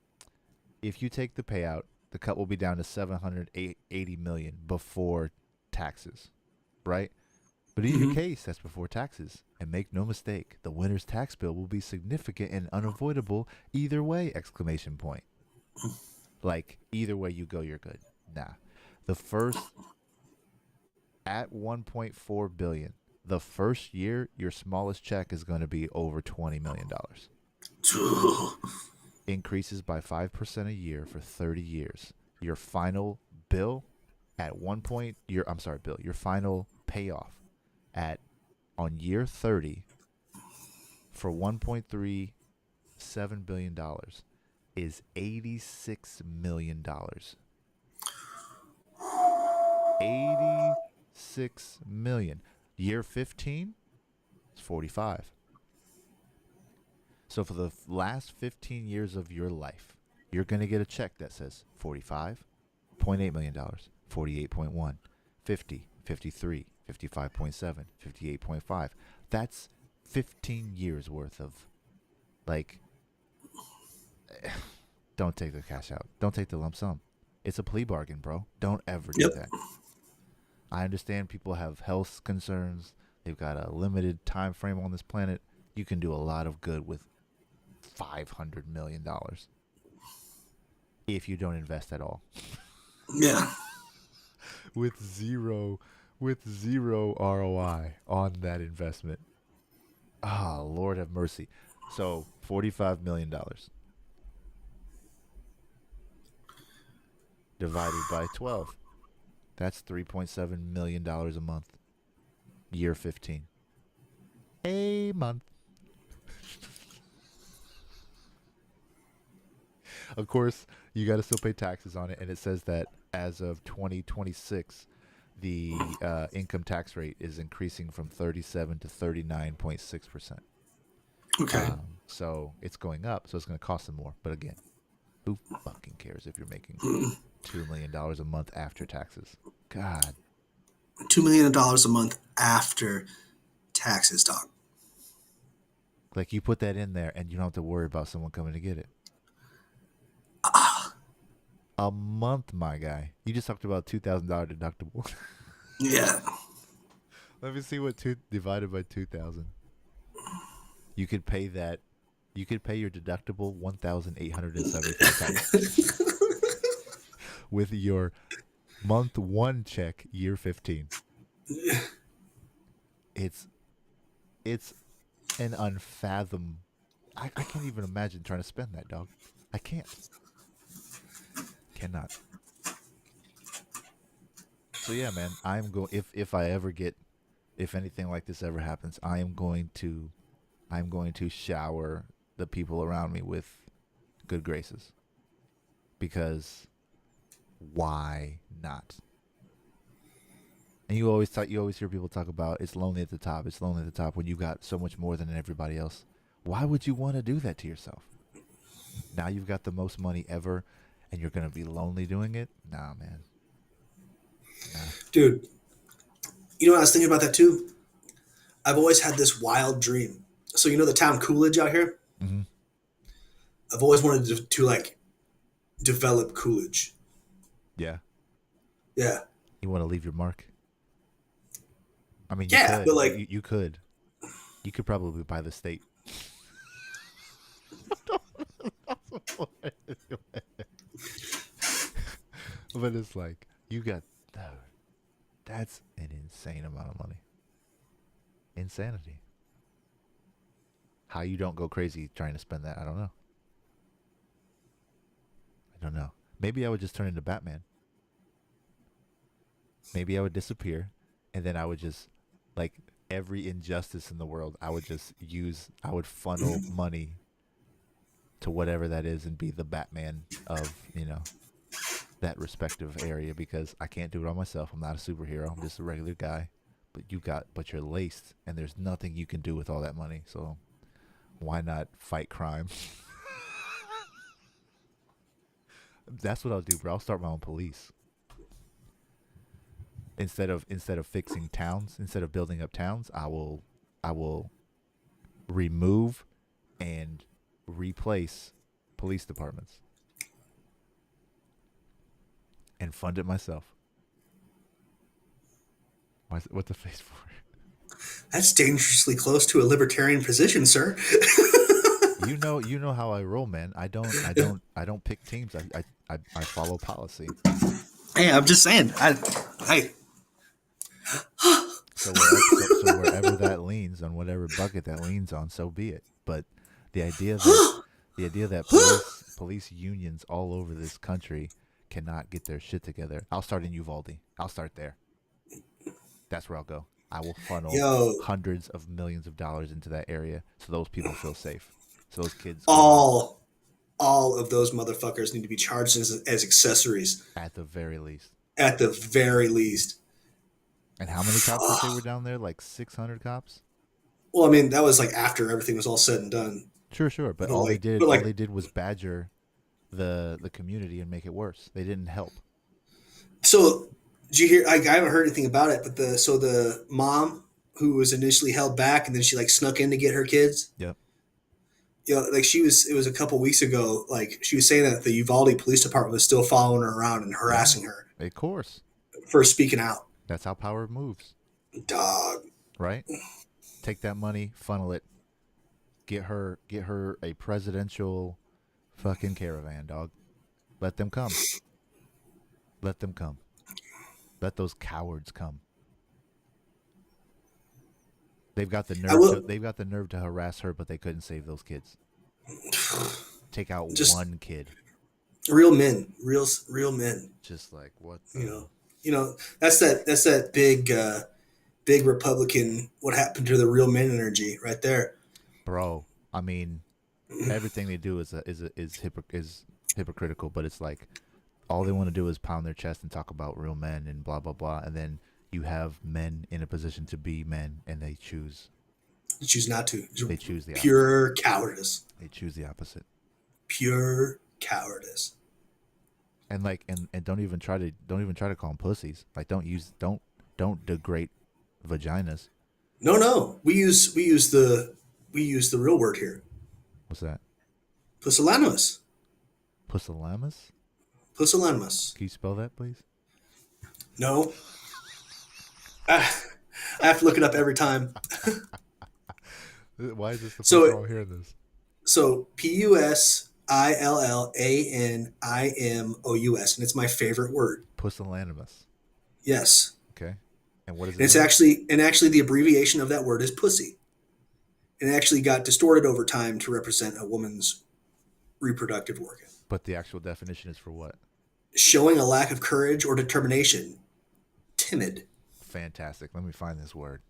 If you take the payout, the cut will be down to 780 million before taxes, right? But in your case, that's before taxes. And make no mistake, the winner's tax bill will be significant and unavoidable either way! Exclamation point. Like, either way you go, you're good. Nah. The first, at 1.4 billion, the first year, your smallest check is going to be over $20 million. Increases by 5% a year for 30 years. Your final bill at one point, your final payoff at on year 30 for $1.37 billion is $86 million. 86 million. Year 15 is 45. So for the last 15 years of your life, you're going to get a check that says $45.8 million, 48.1, 50, 53, 55.7, 58.5. That's 15 years worth of, like, don't take the cash out. Don't take the lump sum. It's a plea bargain, bro. Don't ever do
Yep.
that. I understand people have health concerns. They've got a limited time frame on this planet. You can do a lot of good with $500 million if you don't invest at all.
Yeah.
with zero ROI on that investment. Ah, Lord have mercy. So $45 million divided by 12. That's $3.7 million a month. Year 15. A month. Of course, you got to still pay taxes on it, and it says that as of 2026, the income tax rate is increasing from 37 to 39.6%.
Okay.
So it's going up, so it's going to cost them more. But again, who fucking cares if you're making $2 million a month after taxes? God.
$2 million a month after taxes, dog.
Like, you put that in there, and you don't have to worry about someone coming to get it. A month, my guy. You just talked about $2,000 deductible.
Yeah.
Let me see what divided by 2,000. You could pay that. You could pay your deductible 1,875 times with your month one check, year 15. It's an unfathom. I can't even imagine trying to spend that, dog. I can't. Cannot. So yeah, man, I'm going. If I ever get, if anything like this ever happens, I'm going to shower the people around me with good graces. Because why not? And you always hear people talk about it's lonely at the top. It's lonely at the top when you got so much more than everybody else. Why would you want to do that to yourself? Now you've got the most money ever, and you're gonna be lonely doing it? Nah, man. Nah.
Dude, you know what I was thinking about that too? I've always had this wild dream. So you know the town Coolidge out here?
Mm-hmm.
I've always wanted to like develop Coolidge.
Yeah.
Yeah.
You want to leave your mark? I mean, you
Yeah,
could.
but like
You could. You could probably buy the state. But it's like you got. That's an insane amount of money. Insanity. How you don't go crazy trying to spend that, I don't know. I don't know. Maybe I would just turn into Batman. Maybe I would disappear, and then I would just, like, every injustice in the world, I would funnel money to whatever that is and be the Batman of, that respective area, because I can't do it all myself. I'm not a superhero. I'm just a regular guy. But you're laced, and there's nothing you can do with all that money. So why not fight crime? That's what I'll do, bro. I'll start my own police. Instead of fixing towns, instead of building up towns, I will remove and replace police departments and fund it myself. What's the face for?
That's dangerously close to a libertarian position, sir.
You know how I roll, man. I don't pick teams. I follow policy.
Hey, I'm just saying.
So wherever that leans, on whatever bucket that leans on, so be it. But the idea that police unions all over this country cannot get their shit together. I'll start in Uvalde. I'll start there. That's where I'll go. I will funnel hundreds of millions of dollars into that area so those people feel safe. So those kids.
All of those motherfuckers need to be charged as accessories.
At the very least.
At the very least.
And how many cops did they were down there? Like 600 cops?
Well, I mean, that was like after everything was all said and done.
Sure. But all they did was badger the community and make it worse. They didn't help.
So, did you hear? I haven't heard anything about it, but the mom who was initially held back and then she like snuck in to get her kids.
Yep.
Like it was a couple weeks ago. Like she was saying that the Uvalde Police Department was still following her around and harassing her.
Of course.
For speaking out.
That's how power moves.
Dog.
Right? Take that money, funnel it. Get her a presidential fucking caravan, dog. Let them come. Let them come. Let those cowards come. They've got the nerve to harass her, but they couldn't save those kids. Take out just one kid. Real men. Real men. Just like what
that's that big Republican what happened to the real men energy right there.
Bro, I mean, everything they do is hypocritical, but it's like all they want to do is pound their chest and talk about real men and blah blah blah, and then you have men in a position to be men and they choose
not to.
They choose the
pure opposite. Cowardice.
They choose the opposite.
Pure cowardice.
And like and don't even try to call them pussies. Like don't degrade vaginas.
No. We use the real word here.
What's that?
Pusillanimous.
Pusillanimous?
Pusillanimous.
Can you spell that, please?
No. I have to look it up every time.
Why is this the first time I'm hearing this?
So Pusillanimous, and it's my favorite word.
Pusillanimous.
Yes.
Okay. And what is it?
And it's actually the abbreviation of that word is pussy. And it actually got distorted over time to represent a woman's reproductive organ.
But the actual definition is for what?
Showing a lack of courage or determination. Timid.
Fantastic. Let me find this word.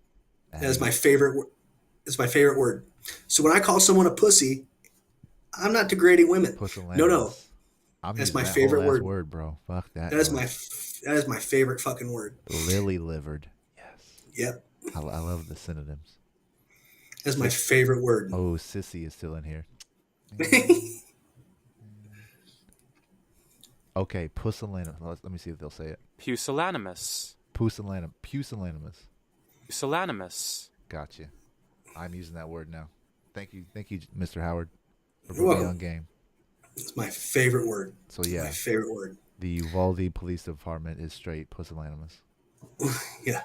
That is my favorite. It's my favorite word. So when I call someone a pussy, I'm not degrading women. No.
Pusillanimous. I'm
That's
using
my
that
favorite
whole ass
word.
word, bro. Fuck that.
That is
noise.
that is my favorite fucking word.
Lily livered. Yes.
Yep.
I love the synonyms.
That's my favorite word.
Oh, sissy is still in here. Okay, pusillanimous. Let me see if they'll say it.
Pusillanimous.
Pusillanimous.
Pusillanimous.
Gotcha. I'm using that word now. Thank you, Mr. Howard, for
You're
putting me
welcome.
on game.
It's my favorite word.
So yeah,
My favorite word.
the Uvalde Police Department is straight pusillanimous.
Yeah.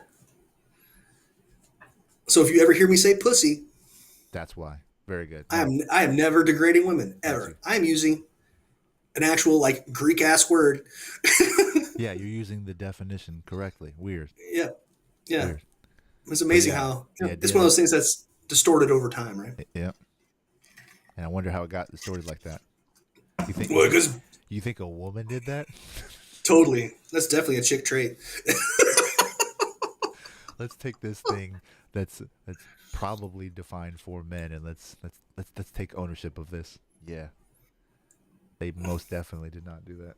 So if you ever hear me say pussy,
That's why. Very good.
I am never degrading women
Got
ever.
you.
I am using an actual like Greek ass word.
Yeah, you're using the definition correctly. Weird.
Yeah. Yeah.
Weird.
It's amazing
yeah,
how
the
it's
idea
one of those things that's distorted over time, right?
Yeah. And I wonder how it got distorted like that. You think?
Well, because
You think a woman did that?
totally, that's definitely a chick trait.
Let's take this thing that's probably defined for men, and let's take ownership of this. Yeah, they most definitely did not do that.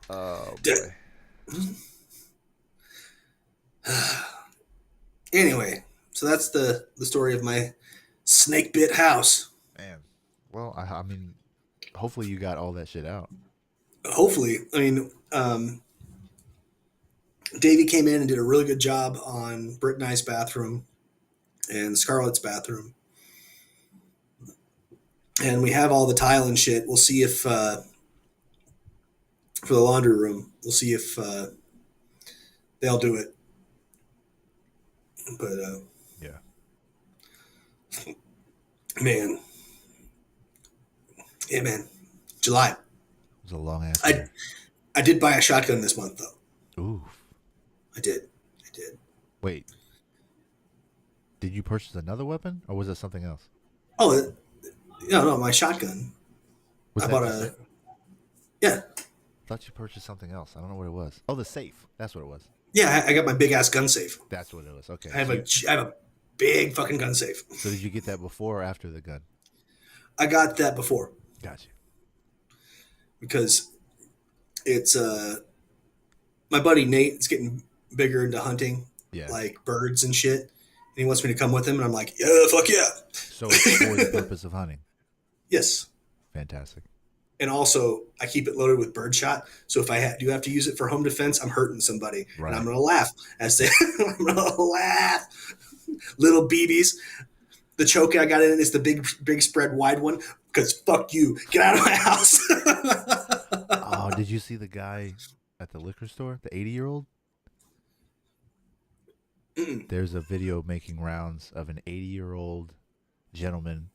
Oh boy.
Anyway, so that's the story of my snake bit house.
Man. Well, I mean, hopefully you got all that shit out.
Hopefully, I mean, Davey came in and did a really good job on Britt and I's bathroom and Scarlett's bathroom. And we have all the tile and shit. We'll see if, for the laundry room, we'll see if they'll do it. But,
Yeah.
man. Yeah, man. July.
It was a long ass year.
I did buy a shotgun this month, though.
Ooh.
I did.
Wait. Did you purchase another weapon, or was it something else?
Oh, no, my shotgun.
Was
I
that
bought
the
a.
sa-
Yeah.
I thought you purchased something else. I don't know what it was. Oh, the safe. That's what it was.
Yeah, I got my big ass gun safe.
That's what it was. Okay.
I have a big fucking gun safe.
So did you get that before or after the gun?
I got that before
Gotcha.
because it's my buddy Nate is getting bigger into hunting,
Yeah.
like birds and shit, and he wants me to come with him, and I'm like, yeah, fuck yeah,
So it's for the purpose of hunting.
yes.
Fantastic.
And also, I keep it loaded with birdshot, so if I do have to use it for home defense, I'm hurting somebody,
Right.
and I'm gonna laugh as they, I'm gonna laugh, little BBs. The choke I got in is the big spread wide one. Because fuck you, get out of my house.
Oh, did you see the guy at the liquor store, the 80-year-old? There's a video making rounds of an 80-year-old gentleman.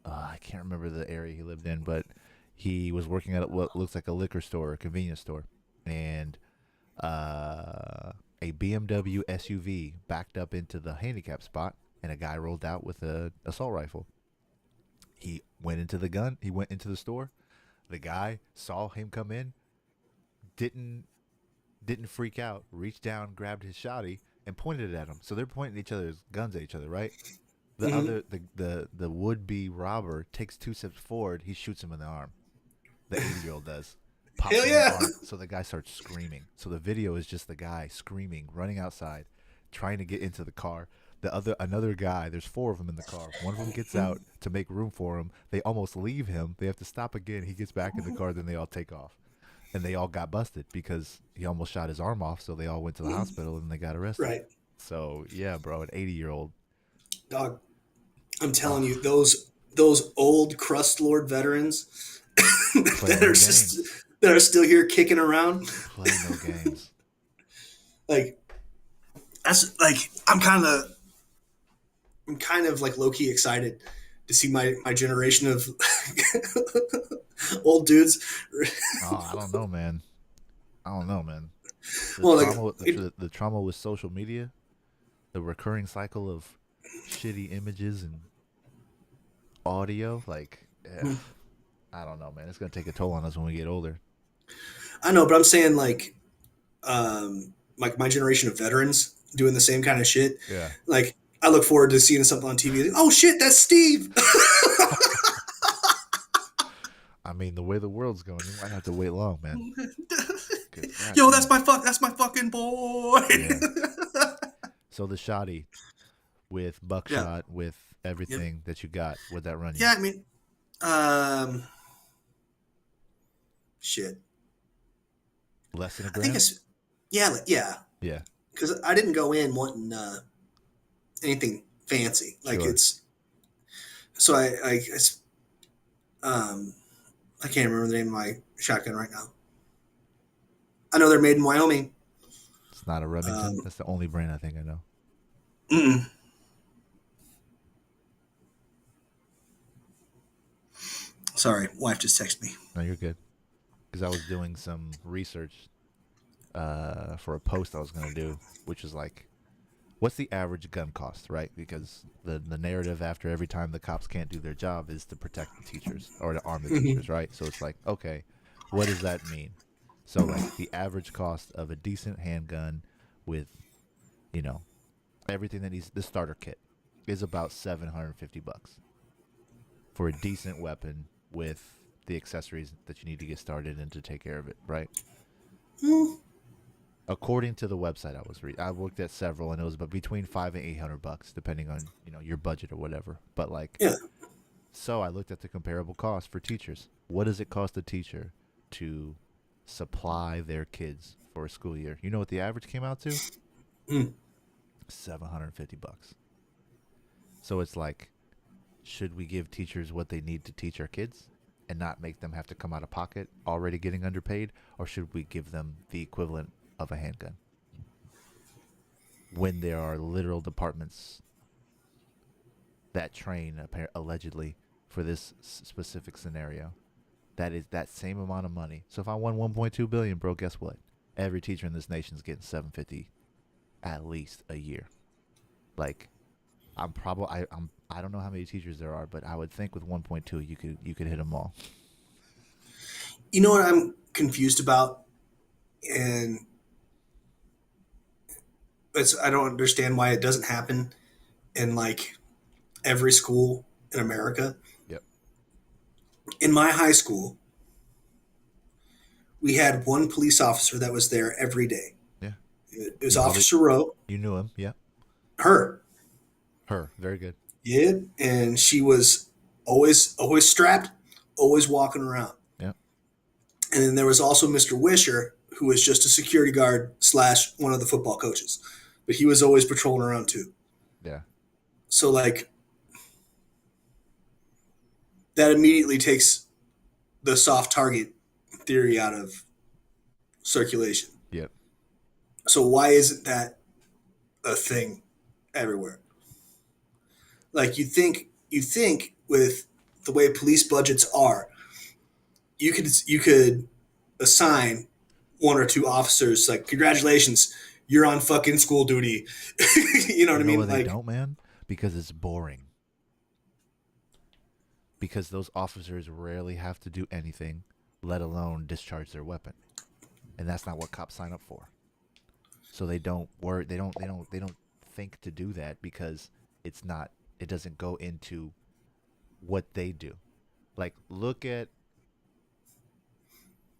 I can't remember the area he lived in, but he was working at what looks like a liquor store, a convenience store, and a BMW SUV backed up into the handicap spot, and a guy rolled out with an assault rifle. He went into the store. The guy saw him come in, didn't freak out, reached down, grabbed his shotty, and pointed it at him. So they're pointing each other's guns at each other, right? The would-be robber takes 2 steps forward. He shoots him in the arm. The 80-year-old does. Pops
Hell
him in the
yeah.
arm. So the guy starts screaming. So the video is just the guy screaming, running outside, trying to get into the car. Another guy, there's 4 of them in the car. One of them gets out to make room for him. They almost leave him. They have to stop again. He gets back in the car. Then they all take off. And they all got busted because he almost shot his arm off. So they all went to the hospital and they got arrested.
Right.
So, yeah, bro, an 80-year-old.
Dog, I'm telling you, those old crust lord veterans that are still here kicking around.
Play no games.
Like, that's like I'm kind of like low key excited to see my generation of old dudes.
Oh, I don't know, man. The trauma with social media, the recurring cycle of shitty images and audio, like, I don't know, man. It's gonna take a toll on us when we get older.
I know, but I'm saying like my generation of veterans doing the same kind of shit.
Yeah.
Like, I look forward to seeing something on TV. Like, oh shit, that's Steve.
I mean, the way the world's going, you might have to wait long, man. Good God,
Yo,
damn.
that's my fucking boy.
Yeah. So the shoddy with
Yeah.
buckshot, with everything that you got, would that run you?
Yeah, I mean, um, shit.
Less than a
I think
grand?
it's yeah,
Yeah.
because I didn't go in wanting anything fancy. Like
Sure.
it's so um I can't remember the name of my shotgun right now. I know they're made in Wyoming.
It's not a Remington.
Um,
That's the only brand I think I know.
mm. Sorry, wife just texted me.
No, you're good. Because I was doing some research for a post I was going to do, which is like, what's the average gun cost, right? Because the narrative after every time the cops can't do their job is to protect the teachers or to arm the teachers, right? So it's like, okay, what does that mean? So like the average cost of a decent handgun with, you know, everything that needs, the starter kit is about $750 for a decent weapon with the accessories that you need to get started and to take care of it, right? According to the website I looked at several, and it was between $500 and $800, depending on your budget or whatever. But like,
Yeah.
so I looked at the comparable cost for teachers. What does it cost a teacher to supply their kids for a school year? You know what the average came out to? $750. So it's like, should we give teachers what they need to teach our kids and not make them have to come out of pocket already getting underpaid, or should we give them the equivalent of a handgun when there are literal departments that train allegedly for this specific scenario? That is that same amount of money. So if I won 1.2 billion, bro, guess what? Every teacher in this nation is getting 750 at least a year. Like, I don't know how many teachers there are, but I would think with 1.2 you could hit them all.
You know what I'm confused about, and I don't understand why it doesn't happen in like every school in America.
Yep.
In my high school, we had one police officer that was there every day.
Yeah.
It was
You know
Officer Rowe.
You knew him, yeah.
Her.
Very good.
Yeah. And she was always strapped, always walking around.
Yeah.
And then there was also Mr. Wisher, who was just a security guard / one of the football coaches. But he was always patrolling around too.
Yeah.
So like that immediately takes the soft target theory out of circulation.
Yep.
So why isn't that a thing everywhere? Like you think with the way police budgets are, you could assign one or two officers like, congratulations, you're on fucking school duty. You know what I mean?
Why they
Like,
don't, man? Because it's boring. Because those officers rarely have to do anything, let alone discharge their weapon, and that's not what cops sign up for. So they don't work. They don't think to do that because it's not. It doesn't go into what they do. Like look at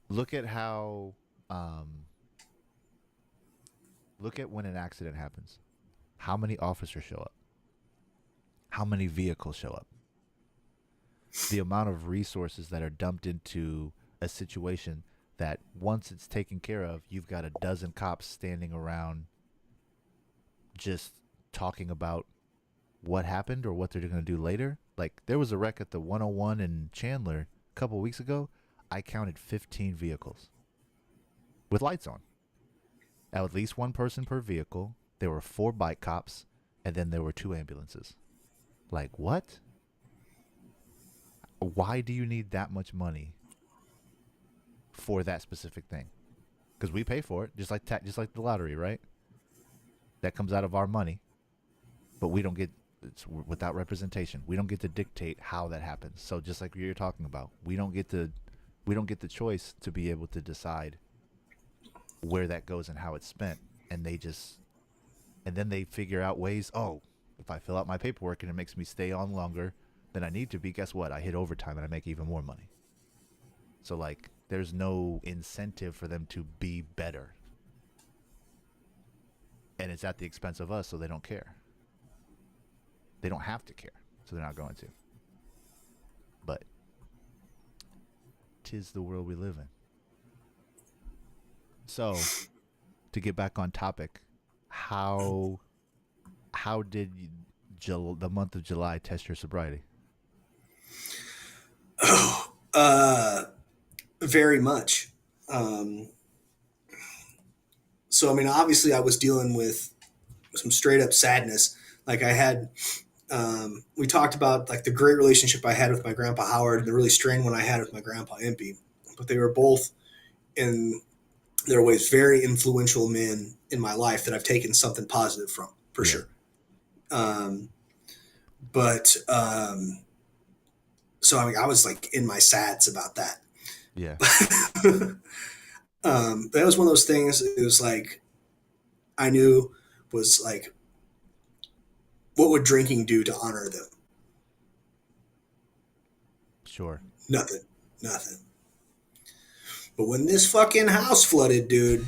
how look at when an accident happens. How many officers show up? How many vehicles show up? The amount of resources that are dumped into a situation that once it's taken care of, you've got a dozen cops standing around just talking about what happened or what they're going to do later. Like there was a wreck at the 101 in Chandler a couple weeks ago. I counted 15 vehicles with lights on. At least one person per vehicle. There were 4 bike cops, and then there were 2 ambulances. Like what? Why do you need that much money for that specific thing? Because we pay for it, just like the lottery, right? That comes out of our money, but we don't get. It's without representation. We don't get to dictate how that happens. So just like you're talking about, we don't get the choice to be able to decide where that goes and how it's spent. And then they figure out ways. Oh, if I fill out my paperwork and it makes me stay on longer than I need to be, guess what? I hit overtime and I make even more money. So like, there's no incentive for them to be better, and it's at the expense of us, so they don't care. They don't have to care, so they're not going to. But 'tis the world we live in. So, to get back on topic, how did the month of July test your sobriety?
Very much. So, I mean, obviously, I was dealing with some straight up sadness. Like, I had, we talked about like the great relationship I had with my grandpa Howard and the really strained one I had with my grandpa Impey. But they were both, in their ways, very influential men in my life that I've taken something positive from, for sure. But so I mean, I was like in my sads about that.
Yeah.
That was one of those things. It was like I knew was like, what would drinking do to honor them?
Sure.
Nothing. But when this fucking house flooded, dude,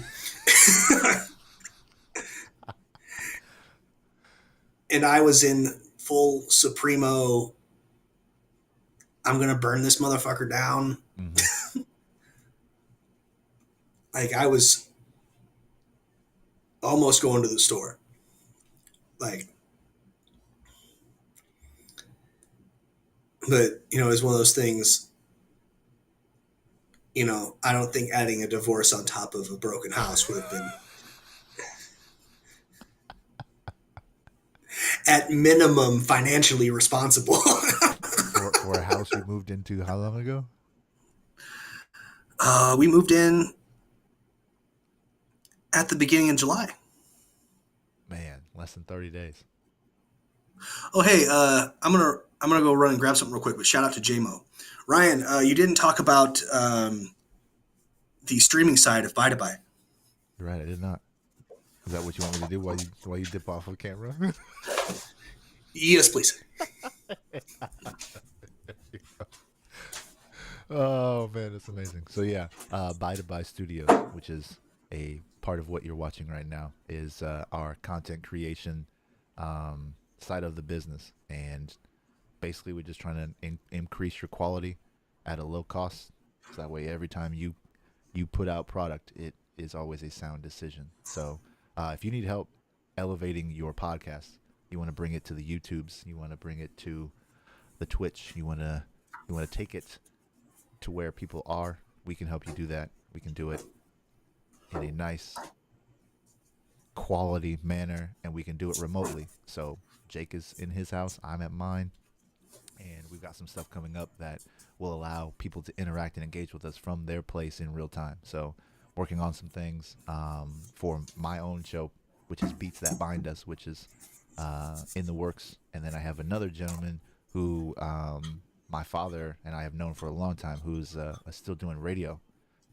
and I was in full Supremo, I'm gonna burn this motherfucker down.
Mm-hmm.
Like, I was almost going to the store. Like, but you know, it's one of those things. You know, I don't think adding a divorce on top of a broken house would have been, at minimum, financially responsible.
for a house you moved into how long ago?
We moved in at the beginning of July.
Man, less than 30 days.
Oh, hey, I'm gonna go run and grab something real quick. But shout out to JMO. Ryan, you didn't talk about the streaming side of Buy to Buy.
You're right, I did not. Is that what you want me to do while you dip off of camera?
Yes, please.
Oh man, that's amazing. So yeah, Buy to Buy Studios, which is a part of what you're watching right now, is our content creation side of the business, and basically we're just trying to increase your quality at a low cost, so that way every time you put out product, it is always a sound decision. So if you need help elevating your podcast, you want to bring it to the YouTubes, you want to bring it to the Twitch, you want to take it to where people are, we can help you do that. We can do it in a nice quality manner, and we can do it remotely. So Jake is in his house, I'm at mine, and we've got some stuff coming up that will allow people to interact and engage with us from their place in real time. So working on some things for my own show, which is Beats That Bind Us, which is in the works. And then I have another gentleman who my father and I have known for a long time, who's still doing radio,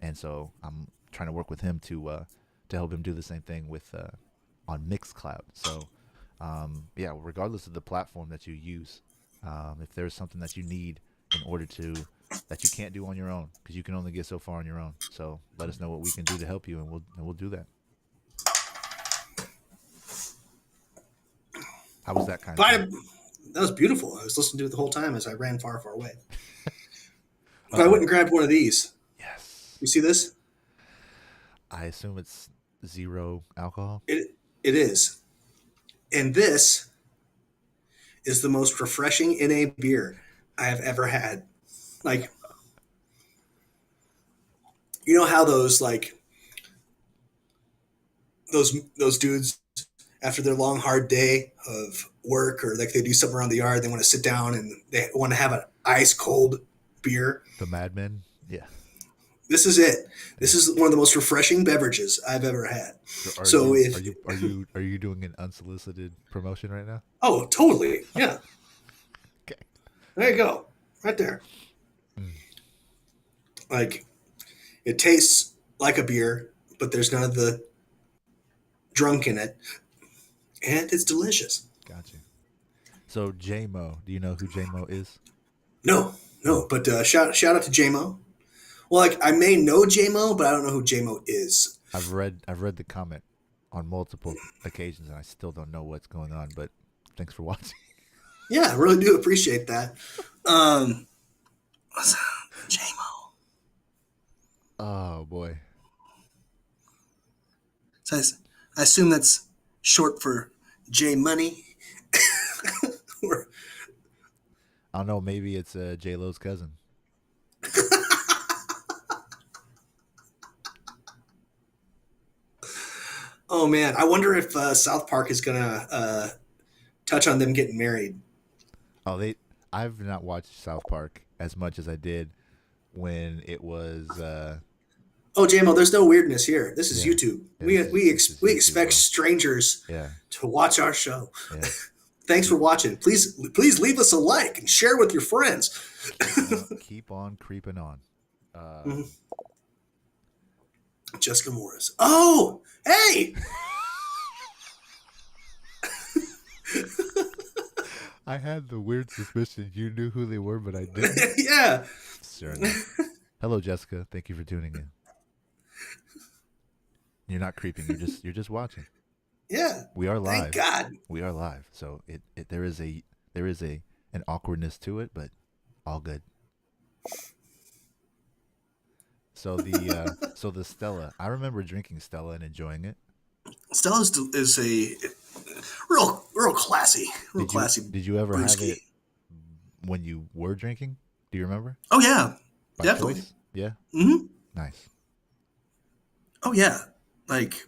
and so I'm trying to work with him to help him do the same thing with on Mixcloud. So yeah, regardless of the platform that you use, if there's something that you need in order to, that you can't do on your own, because you can only get so far on your own, so let us know what we can do to help you, and we'll do that. How was that kind of thing?
That was beautiful. I was listening to it the whole time as I ran far, far away. But I went and grabbed one of these.
Yes.
You see this?
I assume it's zero alcohol.
It is. And this is the most refreshing NA beer I have ever had. Like, you know how those those dudes, after their long hard day of work, or like they do something around the yard, they want to sit down and they want to have an ice cold beer.
The Mad Men. Yeah.
This is it. This is one of the most refreshing beverages I've ever had.
Are you doing an unsolicited promotion right now?
Oh, totally. Yeah.
Okay.
There you go. Right there. Like, it tastes like a beer, but there's none of the drunk in it. And it's delicious.
Gotcha. So JMO, do you know who JMO is?
No. But shout out to JMO. Well, like I may know JMO, but I don't know who JMO is.
I've read the comment on multiple occasions, and I still don't know what's going on. But thanks for watching.
Yeah, I really do appreciate that. What's JMO?
Oh boy.
So I assume that's short for J Money. Or,
I don't know. Maybe it's J Lo's cousin.
oh man, I wonder if South Park is gonna touch on them getting married.
Oh, they. I've not watched South Park as much as I did when it was.
Oh, JMO, there's no weirdness here. This is
Yeah.
YouTube.
Yeah,
we
this is-
we
this is
we
YouTube,
expect
bro.
strangers
Yeah.
to watch our show.
Yeah.
Thanks for watching. Please leave us a like and share with your friends.
Keep on creeping on.
Mhm. Jessica Morris. Oh, hey.
I had the weird suspicion you knew who they were, but I didn't.
yeah.
Sure enough. Hello, Jessica. Thank you for tuning in. You're not creeping. You're just watching.
Yeah.
We are live.
Thank God.
We are live. So there is an awkwardness to it, but all good. So the Stella. I remember drinking Stella and enjoying it.
Stella's is a real classy,
Did you ever have
brewski.
it when you were drinking? Do you remember?
Oh yeah,
By
definitely.
choice? Yeah.
Hmm.
Nice.
Oh yeah, like,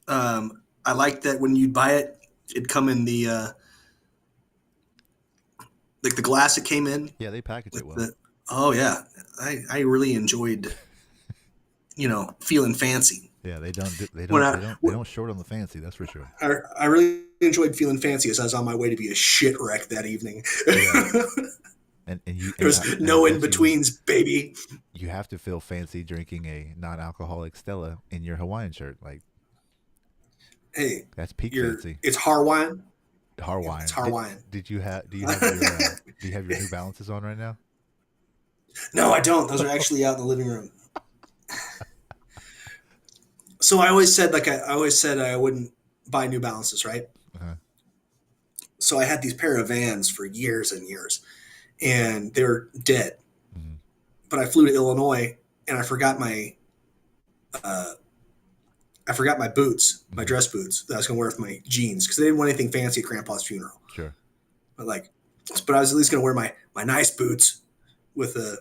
I like that when you'd buy it, it'd come in the like the glass it came in
Yeah, they package it
with
well.
the. Oh yeah, I really enjoyed, feeling fancy.
Yeah, they don't
When I
they don't short on the fancy, that's for sure.
I really enjoyed feeling fancy as I was on my way to be a shit wreck that evening.
Yeah. And you
There was
and
no
I
in
bet
betweens, baby.
you have to feel fancy drinking a non-alcoholic Stella in your Hawaiian shirt. Like
Hey,
that's peak fancy.
it's Hawaiian.
Hawaiian.
It's Hawaiian.
Do you have your New Balances on right now?
No, I don't. Those are actually out in the living room. So I always said I wouldn't buy New Balances, right?
Uh-huh.
So I had these pair of Vans for years and years, and they were dead.
Mm-hmm.
But I flew to Illinois, and I forgot my boots, my dress boots that I was going to wear with my jeans because they didn't want anything fancy at Grandpa's funeral.
Sure.
But I was at least going to wear my nice boots with a,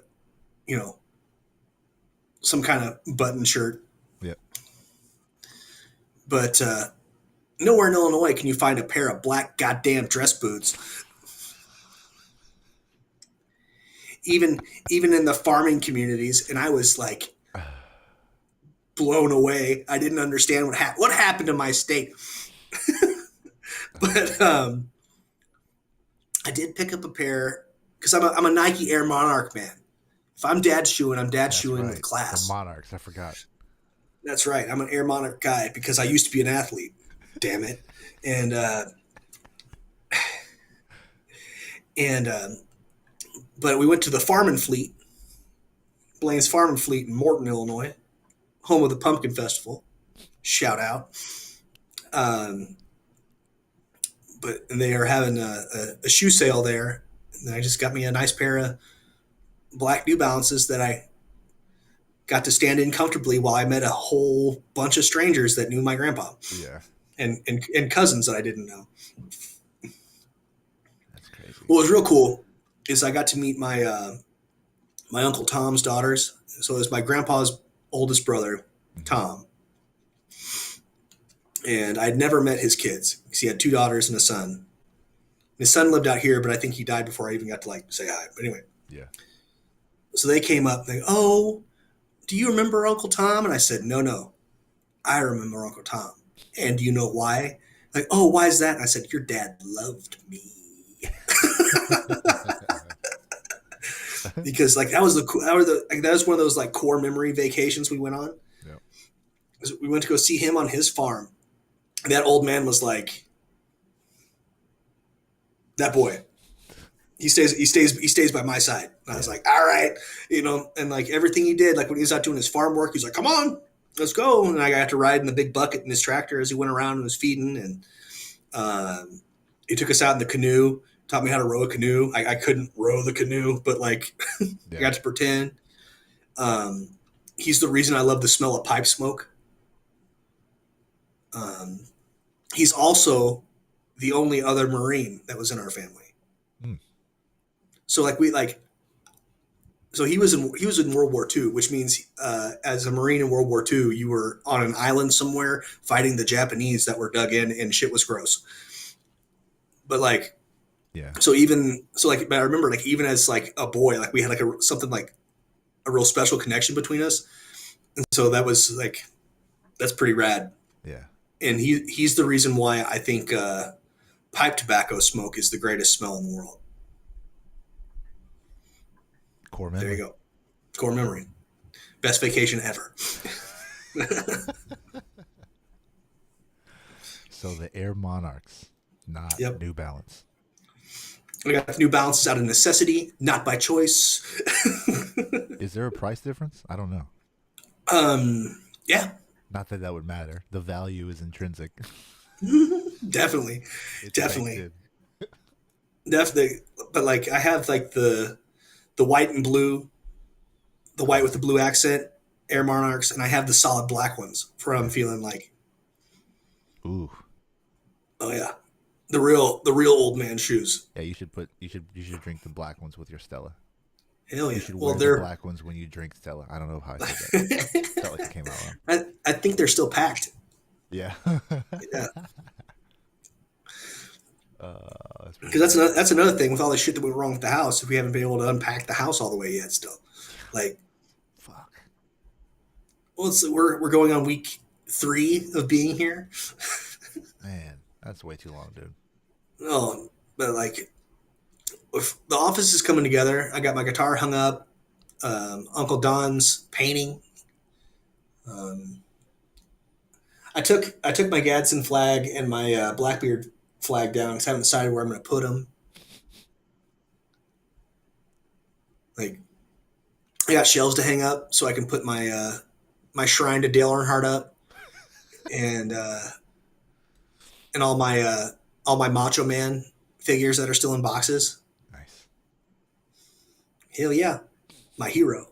some kind of button shirt.
Yep.
But nowhere in Illinois can you find a pair of black goddamn dress boots. Even in the farming communities, and I was like blown away. I didn't understand what happened to my state. But I did pick up a pair because I'm a Nike Air Monarch man. If I'm dad shoeing, I'm dad
That's
shoeing
right.
with class.
The Monarchs, I forgot.
That's right. I'm an Air Monarch guy because I used to be an athlete. Damn it. But we went to the Farm and Fleet, Blaine's Farm and Fleet in Morton, Illinois, home of the Pumpkin Festival. Shout out. And they are having a shoe sale there. And I just got me a nice pair of black New Balances that I got to stand in comfortably while I met a whole bunch of strangers that knew my grandpa.
Yeah.
And cousins that I didn't know.
That's crazy.
What was real cool is I got to meet my my Uncle Tom's daughters. So it was my grandpa's oldest brother, Tom. And I'd never met his kids because he had 2 daughters and a son. His son lived out here, but I think he died before I even got to say hi. But anyway.
Yeah.
So they came up and they go, "Oh, do you remember Uncle Tom?" And I said, No. I remember Uncle Tom. And do you know why? Like, "Oh, why is that?" And I said, "Your dad loved me." Because that was that was one of those core memory vacations we went on.
Yep.
We went to go see him on his farm. And that old man was like, "That boy, he stays by my side. And I was like, all right, and like everything he did, like when he was out doing his farm work, he's like, come on, let's go. And I got to ride in the big bucket in his tractor as he went around and was feeding. And he took us out in the canoe, taught me how to row a canoe. I couldn't row the canoe, but like I got to pretend. He's the reason I love the smell of pipe smoke. He's also the only other Marine that was in our family.
Mm.
So so he was in World War II, which means as a Marine in World War II, you were on an island somewhere fighting the Japanese that were dug in, and shit was gross. But like,
Yeah.
but I remember like even as like a boy, like we had like something like a real special connection between us, and so that was like that's pretty rad.
Yeah.
And he's the reason why I think pipe tobacco smoke is the greatest smell in the world.
Core memory.
There you go. Core memory. Best vacation ever.
So the Air Monarchs, not
Yep.
New Balance.
I got New Balances out of necessity, not by choice.
Is there a price difference? I don't know.
Yeah,
Not that would matter. The value is intrinsic.
definitely,
It's
definitely,
baked
definitely. But like, I have like the white and blue, the white with the blue accent Air Monarchs, and I have the solid black ones for I'm feeling like,
in. Ooh.
oh yeah, the real old man shoes.
Yeah, you should drink the black ones with your Stella.
Hell yeah.
You should
Well,
wear the black ones when you drink Stella. I don't know how I said that. Felt like it came out wrong.
I think they're still packed.
Yeah.
Yeah.
That's pretty
Because that's another thing with all the shit that went wrong with the house. If we haven't been able to unpack the house all the way yet, still, like,
fuck.
well, we're going on week 3 of being here.
Man, that's way too long, dude.
Oh, but like, if the office is coming together. I got my guitar hung up. Uncle Don's painting. I took my Gadsden flag and my Blackbeard flag down because I haven't decided where I'm going to put them. Like, I got shelves to hang up so I can put my my shrine to Dale Earnhardt up, and all my Macho Man figures that are still in boxes.
Nice.
Hell yeah, my hero.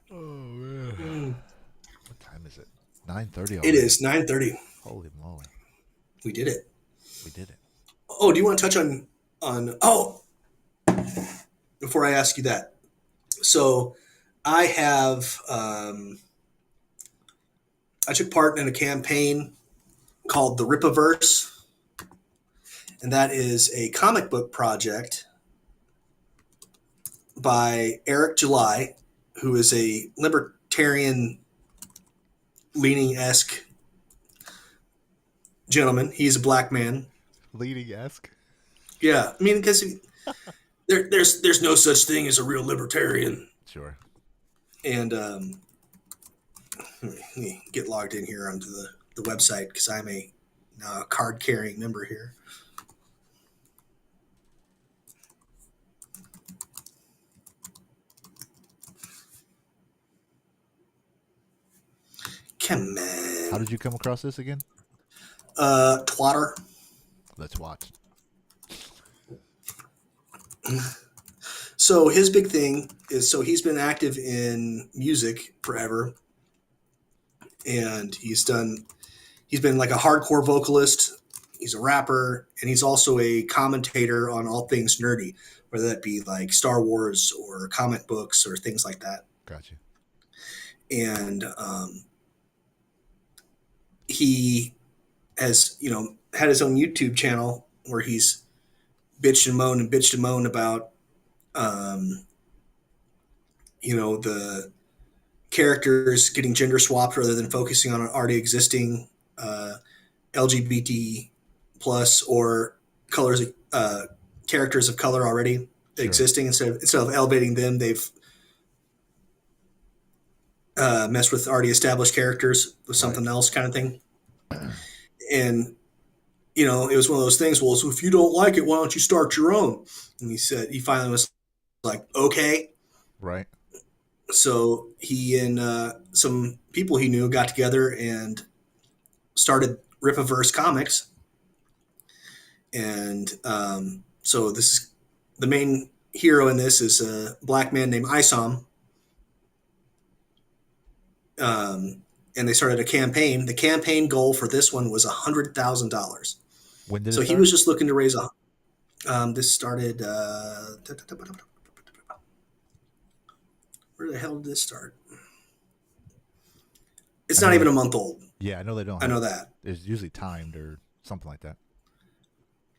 Oh man. What time is it? 9:30.
It is 9:30.
Holy moly.
We did it.
We did it.
Oh, do you want to touch on before I ask you that? So I have I took part in a campaign called the Ripaverse, and that is a comic book project by Eric July, who is a libertarian leaning-esque gentleman. He's a black man.
Leading-esque?
Yeah, I mean, because there's no such thing as a real libertarian.
Sure.
And let me get logged in here onto the website because I'm a card-carrying member here. Come on.
How did you come across this again?
Twatter.
Let's watch.
So his big thing is, so he's been active in music forever, and he's been like a hardcore vocalist. He's a rapper, and he's also a commentator on all things nerdy, whether that be like Star Wars or comic books or things like that.
Gotcha.
And he has, had his own YouTube channel where he's bitched and moaned about, the characters getting gender swapped rather than focusing on an already existing LGBT plus or colors, characters of color already existing. Instead of elevating them, they've messed with already established characters with something else kind of thing. And it was one of those things. Well, so if you don't like it, why don't you start your own? And he finally was like, okay.
Right.
So he and some people he knew got together and started Ripaverse Comics. And so this is the main hero in this is a black man named Isom. And they started a campaign. The campaign goal for this one was $100,000.
When did it
So he
start?
was just looking to raise a. This started. Where the hell did this start? It's
I
not
know
even
that-
a month old.
Yeah, I know they don't.
I know that.
It's usually timed or something like that.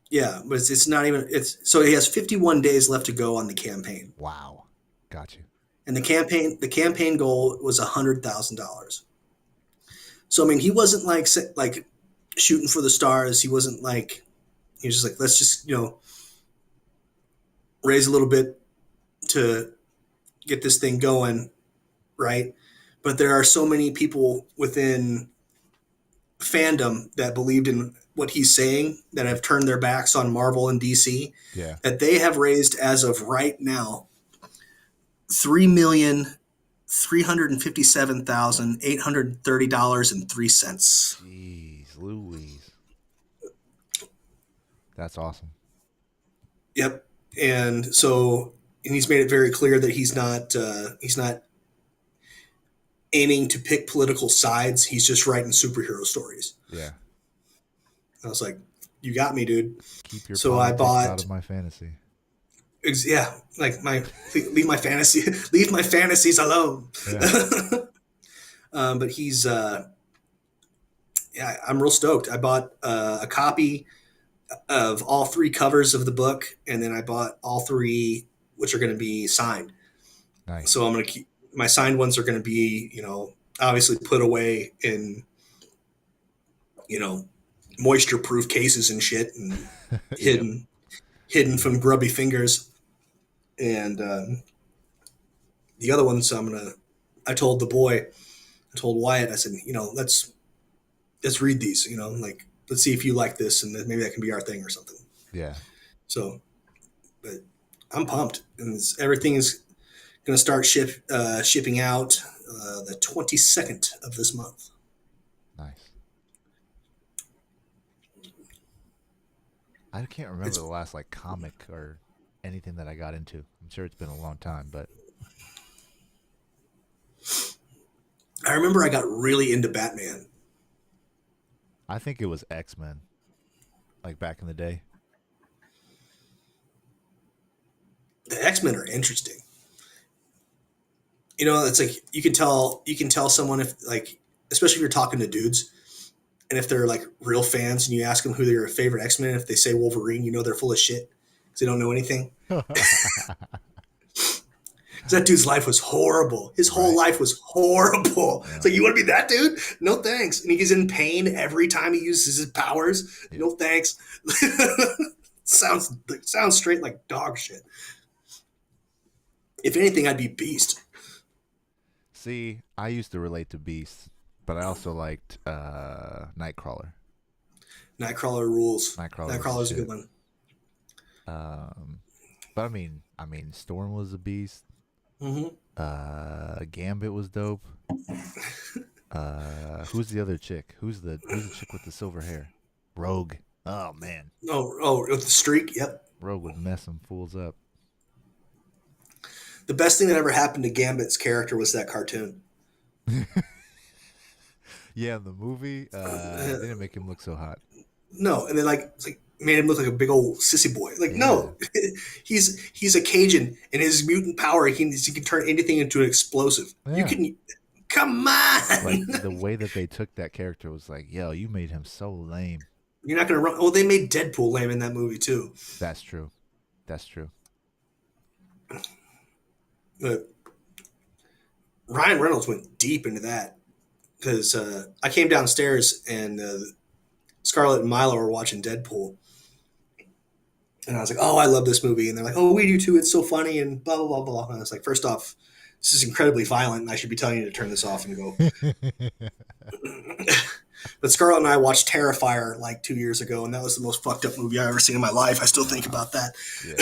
Yeah, but it's not even. It's so he has 51 days left to go on the campaign,
Wow. Got you.
and the campaign goal was $100,000. So I mean, he wasn't like shooting for the stars. He wasn't like he was just like let's just raise a little bit to get this thing going, right? But there are so many people within fandom that believed in what he's saying that have turned their backs on Marvel and DC
Yeah.
that they have raised as of right now $3,357,830.03.
Jeez Louise. That's awesome.
Yep. And he's made it very clear that he's not aiming to pick political sides. He's just writing superhero stories.
Yeah.
I was like, you got me, dude.
Keep your
So I
politics out
bought,
of my fantasy.
yeah, like leave my fantasies alone.
Yeah.
But he's, yeah, I'm real stoked. I bought a copy of all three covers of the book, and then I bought all three, which are going to be signed.
Nice.
So I'm going to keep my signed ones are going to be, obviously put away in, moisture proof cases and shit and hidden from grubby fingers. And the other ones I told Wyatt, I said, let's read these, like, let's see if you like this and then maybe that can be our thing or something.
Yeah.
So, but I'm pumped, and everything is going to start shipping out the 22nd of this month.
Nice. I can't remember the last comic or anything that I got into. I'm sure it's been a long time, but
I remember I got really into Batman.
I think it was X-Men, back in the day.
The X-Men are interesting. It's like you can tell someone if especially if you're talking to dudes, and if they're real fans and you ask them who their favorite X-Men, if they say Wolverine, they're full of shit because they don't know anything. That dude's life was horrible. His whole life was horrible. Yeah. It's like, you want to be that dude? No thanks. And he's in pain every time he uses his powers. Yeah. No thanks. Sounds straight like dog shit. If anything, I'd be Beast.
See, I used to relate to Beast, but I also liked Nightcrawler.
Nightcrawler rules.
Nightcrawler's
a good one.
But I mean, Storm was a beast.
Mm-hmm.
Gambit was dope. Who's the other chick? Who's the chick with the silver hair? Rogue. Oh man.
Oh, with the streak. Yep.
Rogue would mess some fools up.
The best thing that ever happened to Gambit's character was that cartoon.
Yeah, in the movie, they didn't make him look so hot.
No, and then made him look like a big old sissy boy. No, he's a Cajun, and his mutant power, he can turn anything into an explosive. Yeah. You can, come on.
The way that they took that character was yo, you made him so lame.
You're not gonna run. Oh, they made Deadpool lame in that movie too.
That's true.
But Ryan Reynolds went deep into that because I came downstairs and Scarlett and Milo were watching Deadpool. And I was like, oh, I love this movie. And they're like, oh, we do too. It's so funny and blah, blah, blah, blah. And I was like, first off, this is incredibly violent and I should be telling you to turn this off and go. But Scarlett and I watched Terrifier like 2 years ago, and that was the most fucked up movie I've ever seen in my life. I still think about that.
Yeah.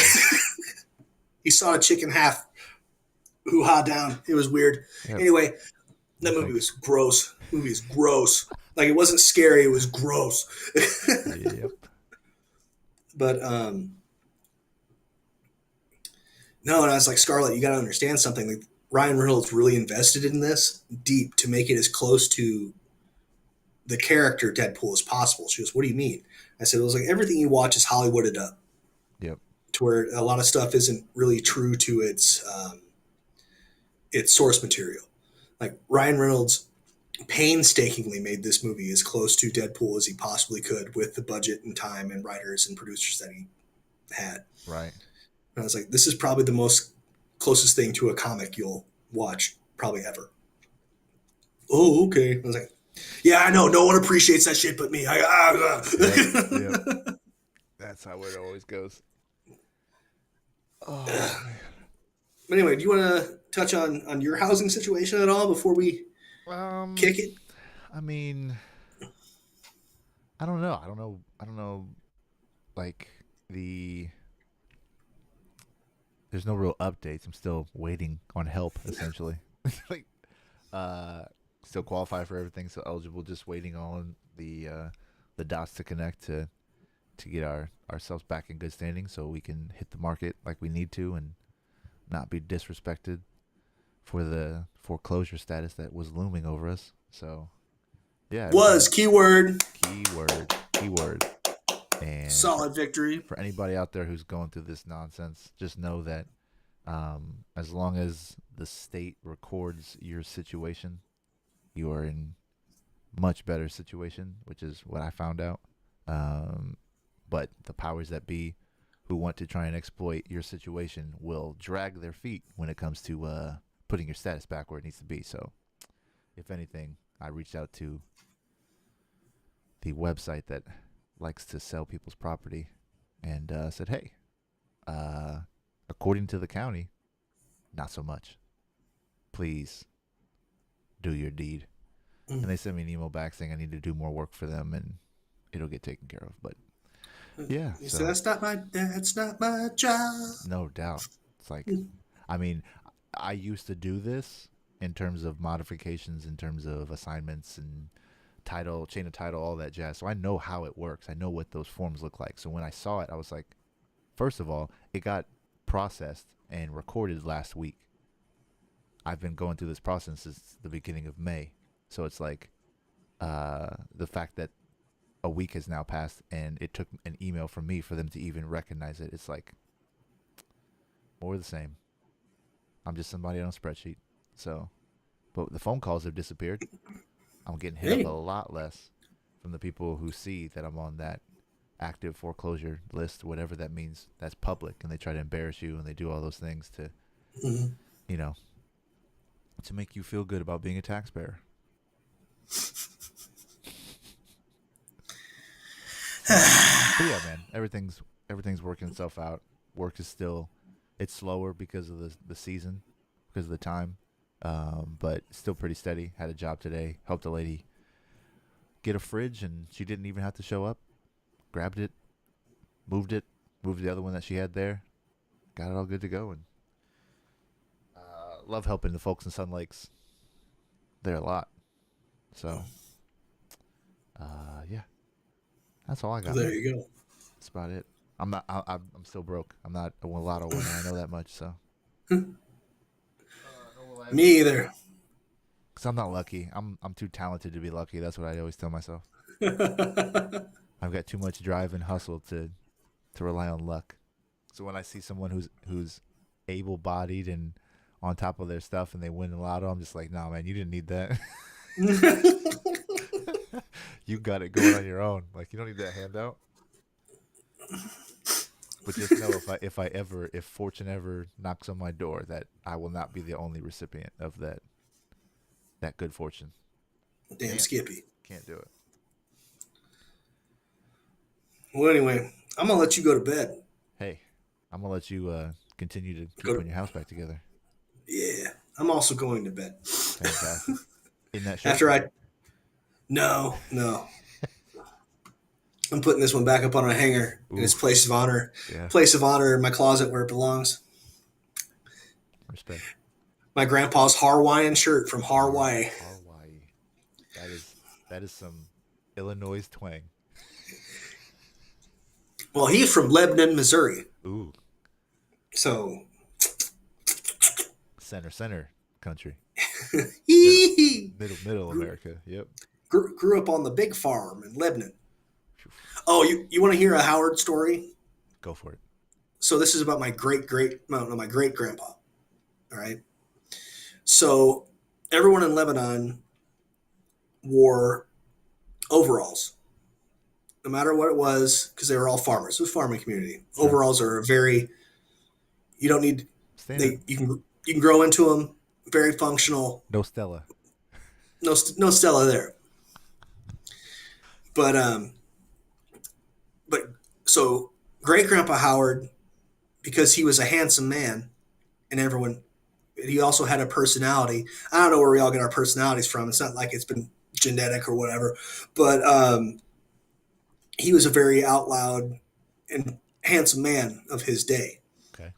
He saw a chicken half hoo-ha down. It was weird.
Yep.
Anyway, that movie was gross. Movie is gross. Like, it wasn't scary. It was gross.
Yep.
But, no, and I was like, Scarlett, you got to understand something. Like, Ryan Reynolds really invested in this deep to make it as close to the character Deadpool as possible. She goes, what do you mean? I said, it was like everything you watch is Hollywooded up.
Yep.
To where a lot of stuff isn't really true to its source material. Like, Ryan Reynolds painstakingly made this movie as close to Deadpool as he possibly could with the budget and time and writers and producers that he had.
Right.
And I was like, this is probably the most closest thing to a comic you'll watch probably ever. Oh, okay. I was like, yeah, I know. No one appreciates that shit but me.
Yep. That's how it always goes. Oh, man.
But anyway, do you want to touch on your housing situation at all before we kick it?
I mean, I don't know. Like, there's no real updates. I'm still waiting on help, essentially. Like, still qualify for everything, so eligible. Just waiting on the dots to connect to get ourselves back in good standing, so we can hit the market like we need to and not be disrespected for the foreclosure status that was looming over us. So, yeah.
Keyword.
And
solid victory.
For anybody out there who's going through this nonsense, just know that as long as the state records your situation, you are in much better situation, which is what I found out. But the powers that be who want to try and exploit your situation will drag their feet when it comes to putting your status back where it needs to be. So, if anything, I reached out to the website that likes to sell people's property and said, hey, according to the county, not so much. Please do your deed. And they sent me an email back saying I need to do more work for them and it'll get taken care of. But yeah,
so that's not my job.
No doubt. It's like, I mean, I used to do this in terms of modifications, in terms of assignments and title, chain of title, all that jazz. So I know how it works. I know what those forms look like. So when I saw it, I was like, first of all, it got processed and recorded last week. I've been going through this process since the beginning of May. So it's like the fact that a week has now passed and it took an email from me for them to even recognize it. It's like more of the same. I'm just somebody on a spreadsheet. So, but the phone calls have disappeared. I'm getting hit up a lot less from the people who see that I'm on that active foreclosure list, whatever that means. That's public, and they try to embarrass you, and they do all those things to, you know, to make you feel good about being a taxpayer. But yeah, man, everything's working itself out. Work is still, it's slower because of the season, because of the time, but still pretty steady. Had a job today, helped a lady get a fridge, and she didn't even have to show up. Grabbed it, moved the other one that she had there, got it all good to go, and love helping the folks in Sun Lakes. They're a lot, so yeah. That's all I got.
There you go.
That's about it. I'm still broke. I'm not a lotto winner. I know that much. So.
Me either.
Cause I'm not lucky. I'm too talented to be lucky. That's what I always tell myself. I've got too much drive and hustle to rely on luck. So when I see someone who's able-bodied and on top of their stuff and they win the lotto, I'm just like, nah, man, you didn't need that. You got it going on your own. Like, you don't need that handout. But just know if fortune ever knocks on my door, that I will not be the only recipient of that good fortune.
Damn Skippy.
Can't do it.
Well, anyway, I'm going to let you go to bed.
Hey, I'm going to let you continue to keep putting your house back together.
Yeah, I'm also going to bed.
Fantastic. In that
No, no. I'm putting this one back up on a hanger in its
Oof.
place of honor.
Yeah.
Place of honor in my closet where it belongs.
Respect.
My grandpa's Hawaiian shirt from Hawaii.
Hawaii. That is some Illinois twang.
Well, he's from Lebanon, Missouri.
Ooh.
So,
Center country.
he
Middle America. Yep.
grew up on the big farm in Lebanon. Oh, you want to hear a Howard story?
Go for it.
So this is about my my great grandpa. All right. So everyone in Lebanon wore overalls, no matter what it was, because they were all farmers. It was a farming community.
Sure.
Overalls are very. You don't need.
Standard.
You can grow into them. Very functional.
No Stella.
No Stella there. But so great grandpa Howard, because he was a handsome man, and everyone, he also had a personality. I don't know where we all get our personalities from. It's not like it's been genetic or whatever, but he was a very out loud and handsome man of his day.
Okay.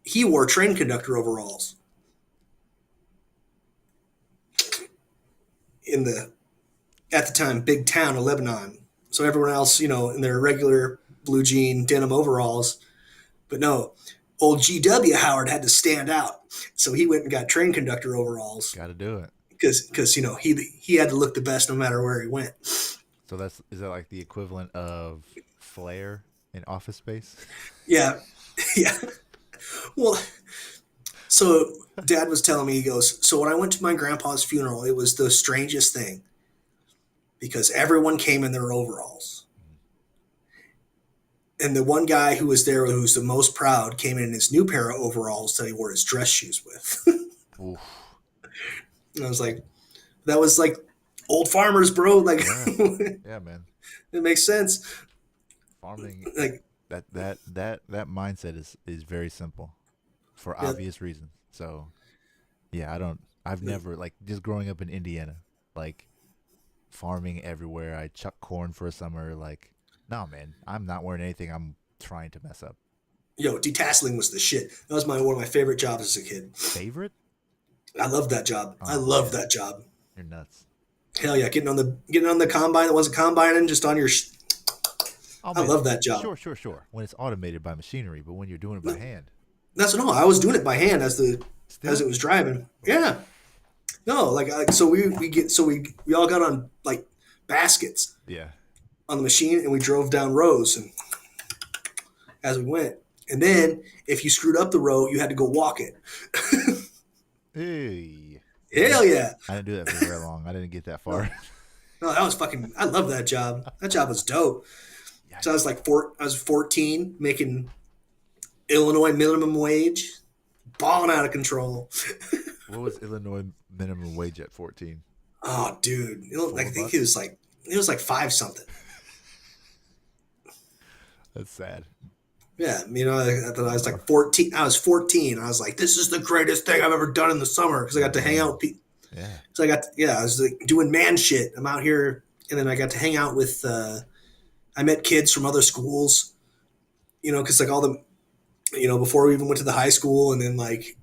He wore train conductor overalls in the, at the time, big town of Lebanon. So everyone else, in their regular blue jean denim overalls. But no, old G.W. Howard had to stand out. So he went and got train conductor overalls
Got to do it.
because he had to look the best no matter where he went.
So is that like the equivalent of Flair in Office Space?
Yeah. Yeah. Well, so Dad was telling me, he goes, so when I went to my grandpa's funeral, it was the strangest thing because everyone came in their overalls. And the one guy who was there who's the most proud came in his new pair of overalls that he wore his dress shoes with.
Oof.
And I was like, that was like old farmers, bro. Like,
Yeah, man.
it makes sense.
Farming,
Like,
that mindset is very simple for
Yeah.
obvious reasons. So, yeah, I've never, like, just growing up in Indiana, like, farming everywhere. I chuck corn for a summer. Like, no, man, I'm not wearing anything I'm trying to mess up.
detasseling was the shit. That was one of my favorite jobs as a kid.
Favorite?
I loved that job. I
Oh,
loved
yeah.
that job.
You're nuts.
Hell yeah, getting on the combine that wasn't combining, just on your.
Oh,
I
man,
love that job.
Sure. When it's automated by machinery, but when you're doing it by hand.
That's no. I was doing it by hand as it
Still?
was driving. Yeah. No, so we all got on like baskets
Yeah.
on the machine and we drove down rows and as we went. And then if you screwed up the row, you had to go walk it.
Hey.
Hell yeah.
I didn't do that for very long. I didn't get that far.
No, that was fucking. I love that job. That job was dope. So I was like I was 14, making Illinois minimum wage, balling out of control.
What was Illinois minimum wage at 14?
Oh, dude, I think
$4?
it was like 5 something.
That's sad.
Yeah, I thought I was like 14. I was 14. I was like, this is the greatest thing I've ever done in the summer because I got to hang out with people.
Yeah.
So I was like doing man shit. I'm out here, and then I got to hang out with. I met kids from other schools, because like all the, before we even went to the high school, and then like,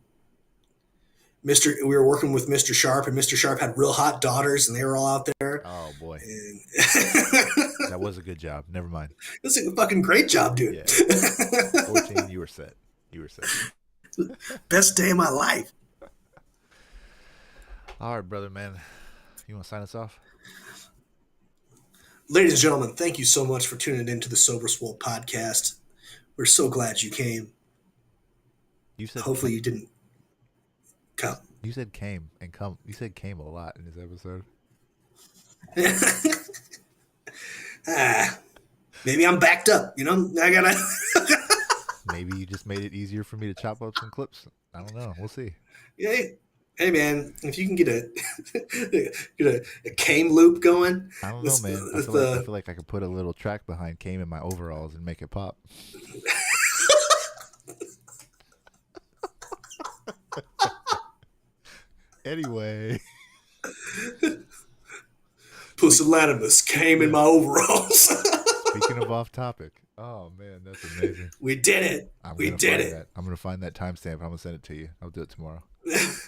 we were working with Mr. Sharp, and Mr. Sharp had real hot daughters, and they were all out there.
Oh boy,
And
that was a good job. Never mind.
It's a fucking great job, dude.
Yeah. 14, you were set.
Best day of my life.
All right, brother, man. You want to sign us off?
Ladies and gentlemen, thank you so much for tuning in to the Sober Swole podcast. We're so glad you came.
You said
Hopefully you didn't come.
You said came and come. You said came a lot in this episode.
Maybe I'm backed up. I gotta.
Maybe you just made it easier for me to chop up some clips. I don't know. We'll see.
Hey man, if you can get a came loop going,
I don't know, man. I feel like I could put a little track behind came in my overalls and make it pop. Anyway.
Pusillanimous came in my overalls.
Speaking of off topic, oh man, that's amazing.
We did it. We did it.
I'm gonna find that timestamp. I'm gonna send it to you. I'll do it tomorrow.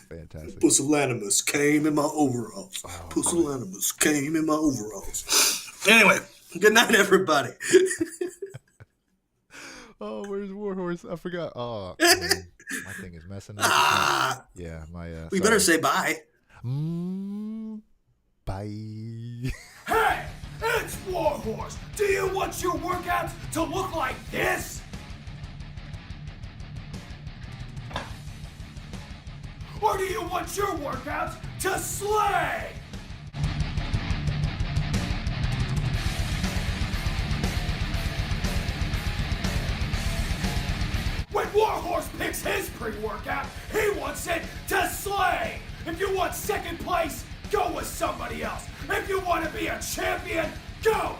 Fantastic.
Pusillanimous came in my overalls.
Oh,
Pusillanimous came in my overalls. Anyway, good night, everybody.
Oh, where's Warhorse? I forgot. Oh, man, my thing is messing up. Yeah, my.
We better say bye.
Bye.
Hey, it's Warhorse. Do you want your workouts to look like this? Or do you want your workouts to slay? When Warhorse picks his pre-workout, he wants it to slay. If you want second place, go with somebody else. If you want to be a champion, go